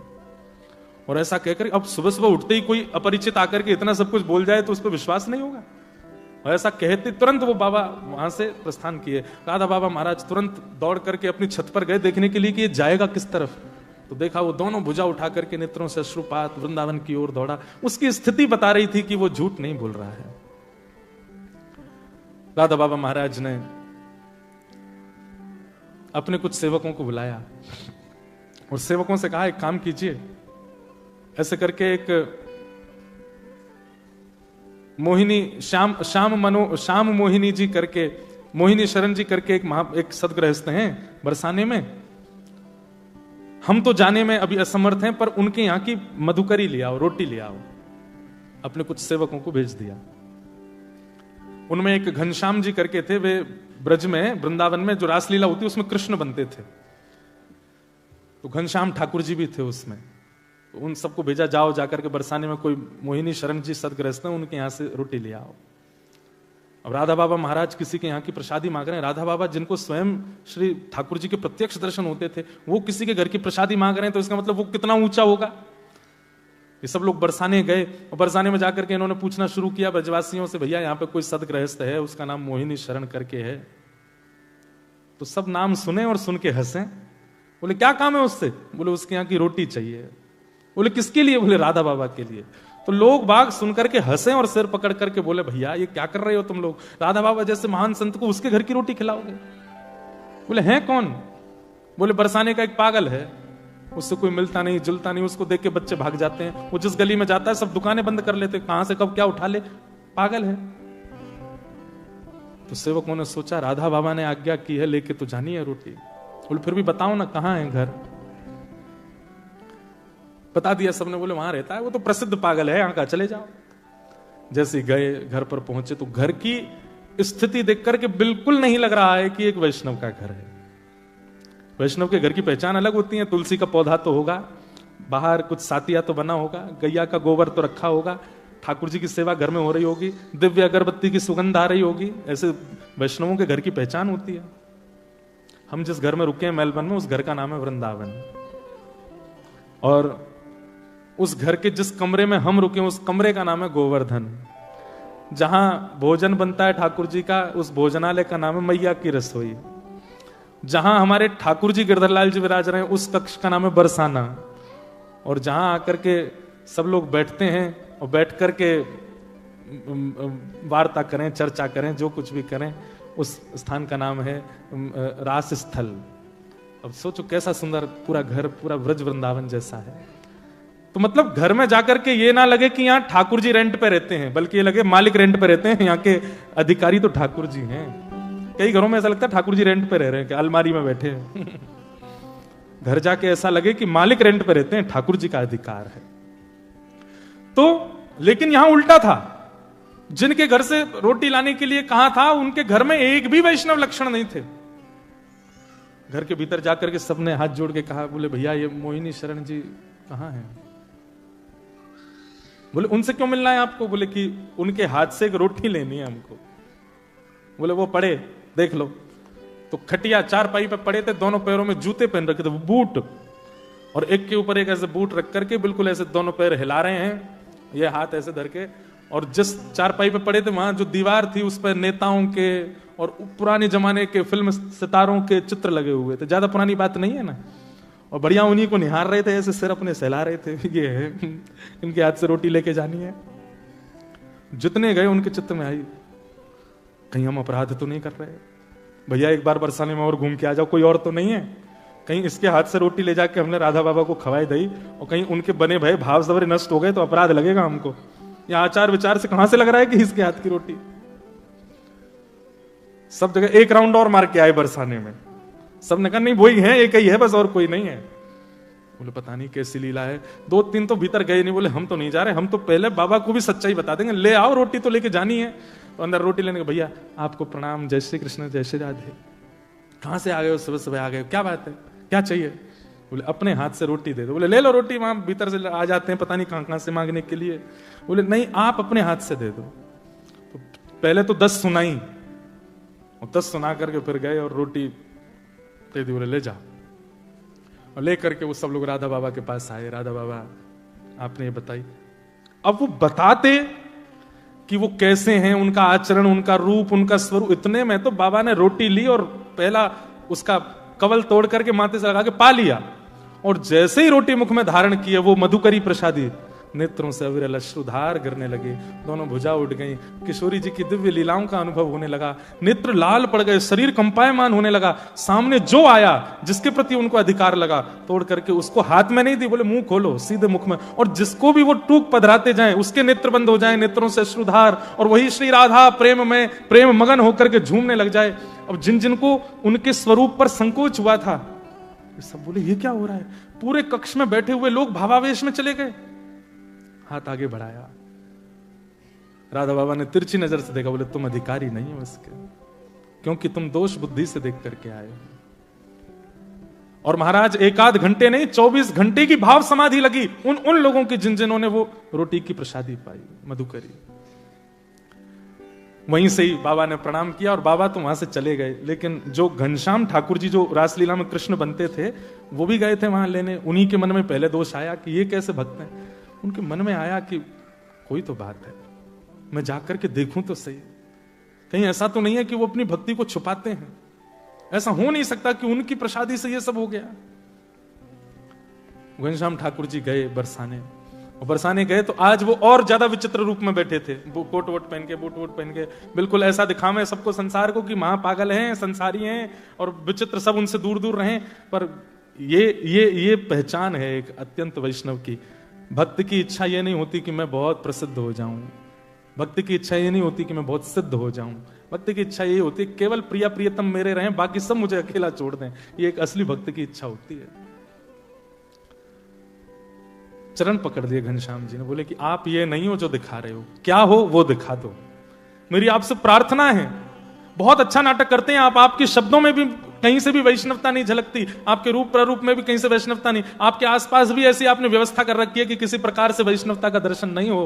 और ऐसा कहकर अब सुबह सुबह उठते ही कोई अपरिचित आकर के इतना सब कुछ बोल जाए तो उस पर विश्वास नहीं होगा। और ऐसा कहते तुरंत वो बाबा वहां से प्रस्थान किए। राधा बाबा महाराज तुरंत दौड़ करके अपनी छत पर गए देखने के लिए कि ये जाएगा किस तरफ। तो देखा वो दोनों भुजा उठा करके नेत्रों से अश्रुपात वृंदावन की ओर दौड़ा। उसकी स्थिति बता रही थी कि वो झूठ नहीं बोल रहा है। राधा बाबा महाराज ने अपने कुछ सेवकों को बुलाया और सेवकों से कहा एक काम कीजिए, ऐसे करके एक मोहिनी श्याम मोहिनी जी करके, मोहिनी शरण जी करके एक सदगृहस्थ हैं बरसाने में। हम तो जाने में अभी असमर्थ हैं, पर उनके यहां की मधुकरी ले आओ, रोटी ले आओ। अपने कुछ सेवकों को भेज दिया। उनमें एक घनश्याम जी करके थे, वे ब्रज में, वृंदावन में जो रासलीला होती है उसमें कृष्ण बनते थे, तो घनश्याम ठाकुर जी भी थे उसमें। तो उन सबको भेजा, जाओ जाकर के बरसाने में कोई मोहिनी शरण जी सदगृहस्थ हैं, उनके यहां से रोटी ले आओ। अब राधा बाबा महाराज किसी के यहाँ की प्रसादी मांग रहे हैं। राधा बाबा जिनको स्वयं श्री ठाकुर जी के प्रत्यक्ष दर्शन होते थे, वो किसी के घर की प्रसादी मांग रहे हैं, तो इसका मतलब वो कितना ऊंचा होगा। ये सब लोग बरसाने गए और बरसाने में जाकर के इन्होंने पूछना शुरू किया ब्रजवासियों से, भैया यहाँ पे कोई सदगृहस्थ है, उसका नाम मोहिनी शरण करके है। तो सब नाम सुने और सुन के हंसे। बोले क्या काम है उससे? बोले उसके यहाँ की रोटी चाहिए। बोले किसके लिए? बोले राधा बाबा के लिए। तो लोग बाग सुन करके हंसे और सिर पकड़ करके बोले, भैया ये क्या कर रहे हो तुम लोग? राधा बाबा जैसे महान संत को उसके घर की रोटी खिलाओगे? बोले हैं कौन? बोले बरसाने का एक पागल है, उससे कोई मिलता नहीं जुलता नहीं, उसको देख के बच्चे भाग जाते हैं, वो जिस गली में जाता है सब दुकानें बंद कर लेते, कहां से कब क्या उठा ले, पागल है। तो सेवकों ने सोचा राधा बाबा ने आज्ञा की है, लेके तो जानी है रोटी। बोले फिर भी बताओ ना कहां है घर। बता दिया सबने। बोले वहां रहता है, वो तो प्रसिद्ध पागल है, यहां का, चले जाओ। जैसे गए, घर पर पहुंचे तो घर की स्थिति देख करके बिल्कुल नहीं लग रहा है कि एक वैष्णव का घर है। वैष्णव के घर की पहचान अलग होती है। तुलसी का पौधा तो होगा, बाहर कुछ सातिया तो बना होगा, गैया का गोबर तो रखा होगा, ठाकुर जी की सेवा घर में हो रही होगी, दिव्य अगरबत्ती की सुगंध आ रही होगी। ऐसे वैष्णवों के घर की पहचान होती है। हम जिस घर में रुके हैं मेलबर्न में, उस घर का नाम है वृंदावन। और उस घर के जिस कमरे में हम रुके, उस कमरे का नाम है गोवर्धन। जहां भोजन बनता है ठाकुर जी का, उस भोजनालय का नाम है मैया की रसोई। जहां हमारे ठाकुर जी गिरधरलाल जी विराज रहे हैं, उस कक्ष का नाम है बरसाना। और जहां आकर के सब लोग बैठते हैं और बैठ करके वार्ता करें, चर्चा करें, जो कुछ भी करें, उस स्थान का नाम है रास स्थल। अब सोचो कैसा सुंदर पूरा घर, पूरा ब्रज वृंदावन जैसा है। तो मतलब घर में जाकर के ये ना लगे कि यहाँ ठाकुर जी रेंट पे रहते हैं, बल्कि ये लगे मालिक रेंट पे रहते हैं, यहाँ के अधिकारी तो ठाकुर जी हैं। कई घरों में ऐसा लगता है ठाकुर जी रेंट पे रह रहे हैं, कि अलमारी में बैठे हैं। घर जाके ऐसा लगे कि मालिक रेंट पे रहते हैं, ठाकुर जी का अधिकार है। तो लेकिन यहां उल्टा था। जिनके घर से रोटी लाने के लिए कहा था, उनके घर में एक भी वैष्णव लक्षण नहीं थे। घर के भीतर जाकर के सबने हाथ जोड़ के कहा, बोले भैया ये मोहिनी शरण जी कहां हैं? बोले उनसे क्यों मिलना है आपको? बोले कि उनके हाथ से एक रोटी लेनी है हमको। बोले वो पड़े देख लो। तो खटिया चारपाई पे पड़े थे, दोनों पैरों में जूते पहन रखे थे, वो बूट, और एक के ऊपर एक ऐसे बूट रख करके बिल्कुल ऐसे दोनों पैर हिला रहे हैं, ये हाथ ऐसे धर के। और जिस चारपाई पे पड़े थे, वहां जो दीवार थी उस पर नेताओं के और पुराने जमाने के फिल्म सितारों के चित्र लगे हुए थे। ज्यादा पुरानी बात नहीं है ना। और बढ़िया उन्हीं को निहार रहे थे, ऐसे सिर अपने सहला रहे थे, ये है इनके हाथ से रोटी लेके जानी है। जितने गए उनके चित्त में आई, कहीं हम अपराध तो नहीं कर रहे? भैया एक बार बरसाने में और घूम के आ जाओ, कोई और तो नहीं है? कहीं इसके हाथ से रोटी ले जाके हमने राधा बाबा को खवाई दई और कहीं उनके बने भय भाव सवरे नष्ट हो गए तो अपराध लगेगा हमको। यह आचार विचार से कहां से लग रहा है कि इसके हाथ की रोटी? सब जगह एक राउंड और मार के आए बरसाने में। सबने कहा नहीं वही है, एक ही है बस, और कोई नहीं है। बोले पता नहीं कैसी लीला है। दो तीन तो भीतर गए नहीं, बोले हम तो नहीं जा रहे, हम तो पहले बाबा को भी सच्चाई बता देंगे, ले आओ रोटी तो लेके जानी है। तो अंदर रोटी लेने के, भैया आपको प्रणाम, जय श्री कृष्ण, जय श्री राधे। कहां से आ गए हो? सुबह सुबह आ गए, क्या बात है, क्या चाहिए? बोले अपने हाथ से रोटी दे दो। बोले ले लो रोटी, वहां भीतर से आ जाते हैं पता नहीं कहां कहां से मांगने के लिए। बोले नहीं आप अपने हाथ से दे दो। तो पहले तो 10 सुनाई और 10 सुना करके फिर गए और रोटी दे दी। बोले ले जाओ। और ले करके वो सब लोग राधा बाबा के पास आए। राधा बाबा आपने ये बताई। अब वो बताते कि वो कैसे हैं, उनका आचरण, उनका रूप, उनका स्वरूप, इतने में तो बाबा ने रोटी ली और पहला उसका कवल तोड़ करके माथे से लगा के पा लिया। और जैसे ही रोटी मुख में धारण की है, वो मधुकरी प्रसादी नेत्रों से अविरल अश्रुधार गिरने लगे, दोनों भुजा उठ गई, किशोरी जी की दिव्य लीलाओं का अनुभव होने लगा, नेत्र लाल पड़ गए, शरीर कंपायमान होने लगा। सामने जो आया, जिसके प्रति उनको अधिकार लगा, तोड़ करके उसको हाथ में नहीं दी, बोले मुंह खोलो, सीधे मुख में, और जिसको भी वो टूक पधराते जाए उसके नेत्र बंद हो जाए, नेत्रों से अश्रुधार, और वही श्री राधा प्रेम में प्रेम मगन होकर के झूमने लग जाए। अब जिन जिनको उनके स्वरूप पर संकोच हुआ था, सब बोले ये क्या हो रहा है। पूरे कक्ष में बैठे हुए लोग भावावेश में चले गए। हाथ आगे बढ़ाया, राधा बाबा ने तिरछी नजर से देखा, बोले तुम अधिकारी नहीं हो इसके, क्योंकि तुम दोष बुद्धि से देख करके आए हो। और महाराज एक आध घंटे नहीं, 24 घंटे की भाव समाधि लगी उन लोगों की जिन्होंने वो रोटी की प्रसादी पाई, मधुकरी। वहीं से ही बाबा ने प्रणाम किया और बाबा तो वहां से चले गए। लेकिन जो घनश्याम ठाकुर जी, जो रासलीला में कृष्ण बनते थे, वो भी गए थे वहां लेने। उन्हीं के मन में पहले दोष आया कि ये कैसे भक्त हैं। उनके मन में आया कि कोई तो बात है, मैं जाकर के देखूं तो सही, कहीं ऐसा तो नहीं है कि वो अपनी भक्ति को छुपाते हैं। ऐसा हो नहीं सकता कि उनकी प्रसादी से ये सब हो गया। घनश्याम ठाकुर जी गए बरसाने, और बरसाने गए तो आज वो और ज्यादा विचित्र रूप में बैठे थे। वो कोट वोट पहन के, बूट वोट पहन के, बिल्कुल ऐसा दिखावे सबको संसार को कि महापागल हैं, संसारी हैं और विचित्र, सब उनसे दूर दूर रहें। पर ये पहचान है एक अत्यंत वैष्णव की। भक्त की इच्छा ये नहीं होती कि मैं बहुत प्रसिद्ध हो जाऊं, भक्त की इच्छा ये नहीं होती कि मैं बहुत सिद्ध हो जाऊं, भक्त की इच्छा ये होती है केवल प्रिया प्रियतम मेरे रहें, बाकी सब मुझे अकेला छोड़ दें। ये एक असली भक्त की इच्छा होती है। चरण पकड़ दिए घनश्याम जी ने, बोले कि आप ये नहीं हो जो दिखा रहे हो, क्या हो वो दिखा दो, मेरी आपसे प्रार्थना है। बहुत अच्छा नाटक करते हैं आप, आपके शब्दों में भी कहीं से भी वैष्णवता नहीं झलकती, आपके रूप प्रारूप में भी कहीं से वैष्णवता नहीं, आपके आसपास भी ऐसी आपने व्यवस्था कर रखी है कि किसी प्रकार से वैष्णवता का दर्शन नहीं हो।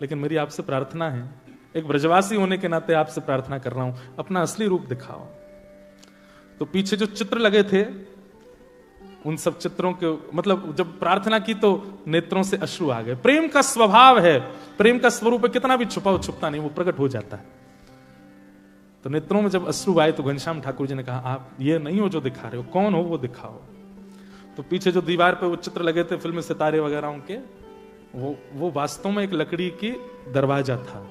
लेकिन मेरी आपसे प्रार्थना है, एक ब्रजवासी होने के नाते आपसे प्रार्थना कर रहा हूं, अपना असली रूप दिखाओ। तो पीछे जो चित्र लगे थे, उन सब चित्रों के मतलब जब प्रार्थना की तो नेत्रों से अश्रु आ गए। प्रेम का स्वभाव है, प्रेम का स्वरूप है, कितना भी छुपा हो छुपता नहीं, वो प्रकट हो जाता है। तो नेत्रों में जब अश्रु आए तो घनश्याम ठाकुर जी ने कहा, आप ये नहीं हो जो दिखा रहे हो, कौन हो वो दिखाओ। तो पीछे जो दीवार पे वो चित्र लगे थे फिल्म सितारे वगैरह के, वो वास्तव में एक लकड़ी की दरवाजा था।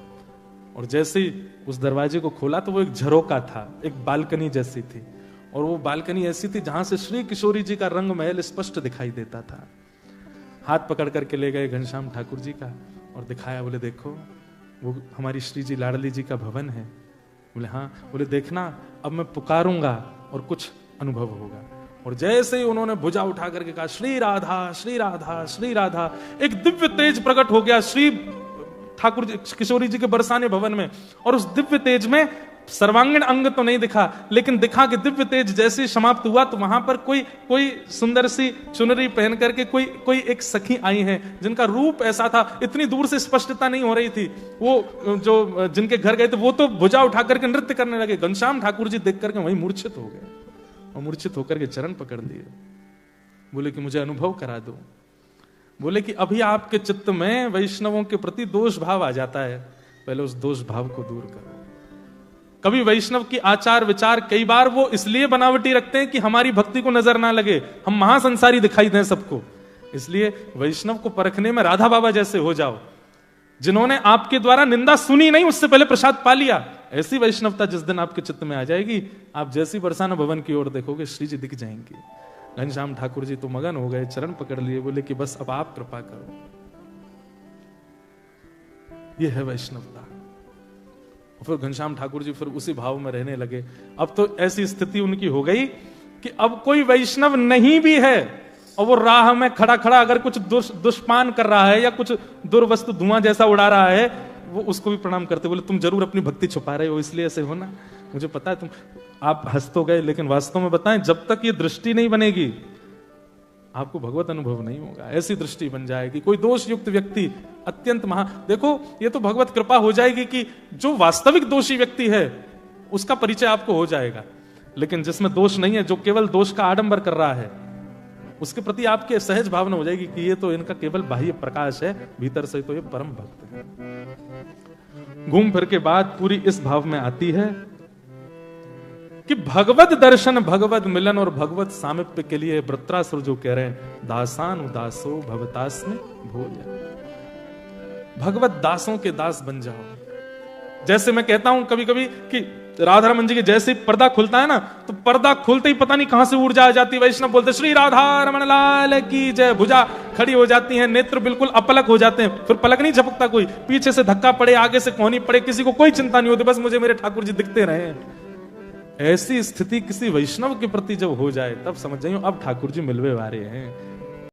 और जैसे ही उस दरवाजे को खोला तो वो एक झरोका था, एक बालकनी जैसी थी। और वो बालकनी ऐसी थी जहां से श्री किशोरी जी का रंग महल स्पष्ट दिखाई देता था। हाथ पकड़ करके ले गए घनश्याम ठाकुर जी का और दिखाया, बोले देखो वो हमारी श्री जी लाडली जी का भवन है। बोले हाँ। बोले देखना अब मैं पुकारूंगा और कुछ अनुभव होगा। और जैसे ही उन्होंने भुजा उठा करके कहा श्री राधा श्री राधा श्री राधा, एक दिव्य तेज प्रकट हो गया श्री ठाकुर जी किशोरी जी के बरसाने भवन में। और उस दिव्य तेज में सर्वांगीण अंग तो नहीं दिखा, लेकिन दिखा कि दिव्य तेज जैसे समाप्त हुआ तो वहां पर कोई सुंदर सी चुनरी पहन करके कोई एक सखी आई है, जिनका रूप ऐसा था, इतनी दूर से स्पष्टता नहीं हो रही थी। वो जो जिनके घर गए थे वो तो भुजा उठा करके नृत्य करने लगे। घनश्याम ठाकुर जी देख करके वहीं मूर्छित हो गए और मूर्छित होकर के चरण पकड़ लिए। बोले कि मुझे अनुभव करा दो। बोले कि अभी आपके चित्त में वैष्णवों के प्रति दोष भाव आ जाता है, पहले उस दोष भाव को दूर करो। कभी वैष्णव की आचार विचार कई बार वो इसलिए बनावटी रखते हैं कि हमारी भक्ति को नजर ना लगे, हम महासंसारी दिखाई दें सबको। इसलिए वैष्णव को परखने में राधा बाबा जैसे हो जाओ, जिन्होंने आपके द्वारा निंदा सुनी नहीं उससे पहले प्रसाद पा लिया। ऐसी वैष्णवता जिस दिन आपके चित्त में आ जाएगी, आप जैसी बरसाना भवन की ओर देखोगे श्री जी दिख जाएंगे। घनश्याम ठाकुर जी तो मगन हो गए, चरण पकड़ लिए, बोले कि बस अब आप कृपा करो। यह है वैष्णवता। फिर घनश्याम ठाकुर जी फिर उसी भाव में रहने लगे। अब तो ऐसी स्थिति उनकी हो गई कि अब कोई वैष्णव नहीं भी है और वो राह में खड़ा खड़ा अगर कुछ दुष्पान कर रहा है या कुछ दुर्वस्तु धुआं जैसा उड़ा रहा है, वो उसको भी प्रणाम करते। बोले तुम जरूर अपनी भक्ति छुपा रहे हो, इसलिए ऐसे हो ना, मुझे पता है तुम। आप हंस तो गए, लेकिन वास्तव में बताएं, जब तक ये दृष्टि नहीं बनेगी आपको भगवत अनुभव नहीं होगा। ऐसी दृष्टि बन जाएगी, कोई दोष युक्त व्यक्ति अत्यंत देखो ये तो भगवत कृपा हो जाएगी कि जो वास्तविक दोषी व्यक्ति है उसका परिचय आपको हो जाएगा। लेकिन जिसमें दोष नहीं है, जो केवल दोष का आडंबर कर रहा है, उसके प्रति आपके सहज भावना हो जाएगी कि ये तो इनका केवल बाह्य प्रकाश है, भीतर से तो ये परम भक्त है। घूम फिर के बाद पूरी इस भाव में आती है कि भगवत दर्शन, भगवत मिलन और भगवत सामिप्य के लिए वृत्रासुर जो कह रहे हैं, दासान उदासो भवतास्मि भोजन। भगवत दासों के दास बन जाओ। जैसे मैं कहता हूं कभी कभी कि राधा रमन जी के जैसे ही पर्दा खुलता है ना, तो पर्दा खुलते ही पता नहीं कहां से ऊर्जा आ जाती है। वैष्णव बोलते श्री राधा रमन लाल की जय, भुजा खड़ी हो जाती है, नेत्र बिल्कुल अपलक हो जाते हैं, फिर पलक नहीं झपकता कोई, पीछे से धक्का पड़े, आगे से कोहनी पड़े, किसी को कोई चिंता नहीं होती, बस मुझे मेरे ठाकुर जी दिखते रहे। ऐसी स्थिति किसी वैष्णव के प्रति जब हो जाए, तब समझ जाइए अब ठाकुर जी मिलवे वाले हैं।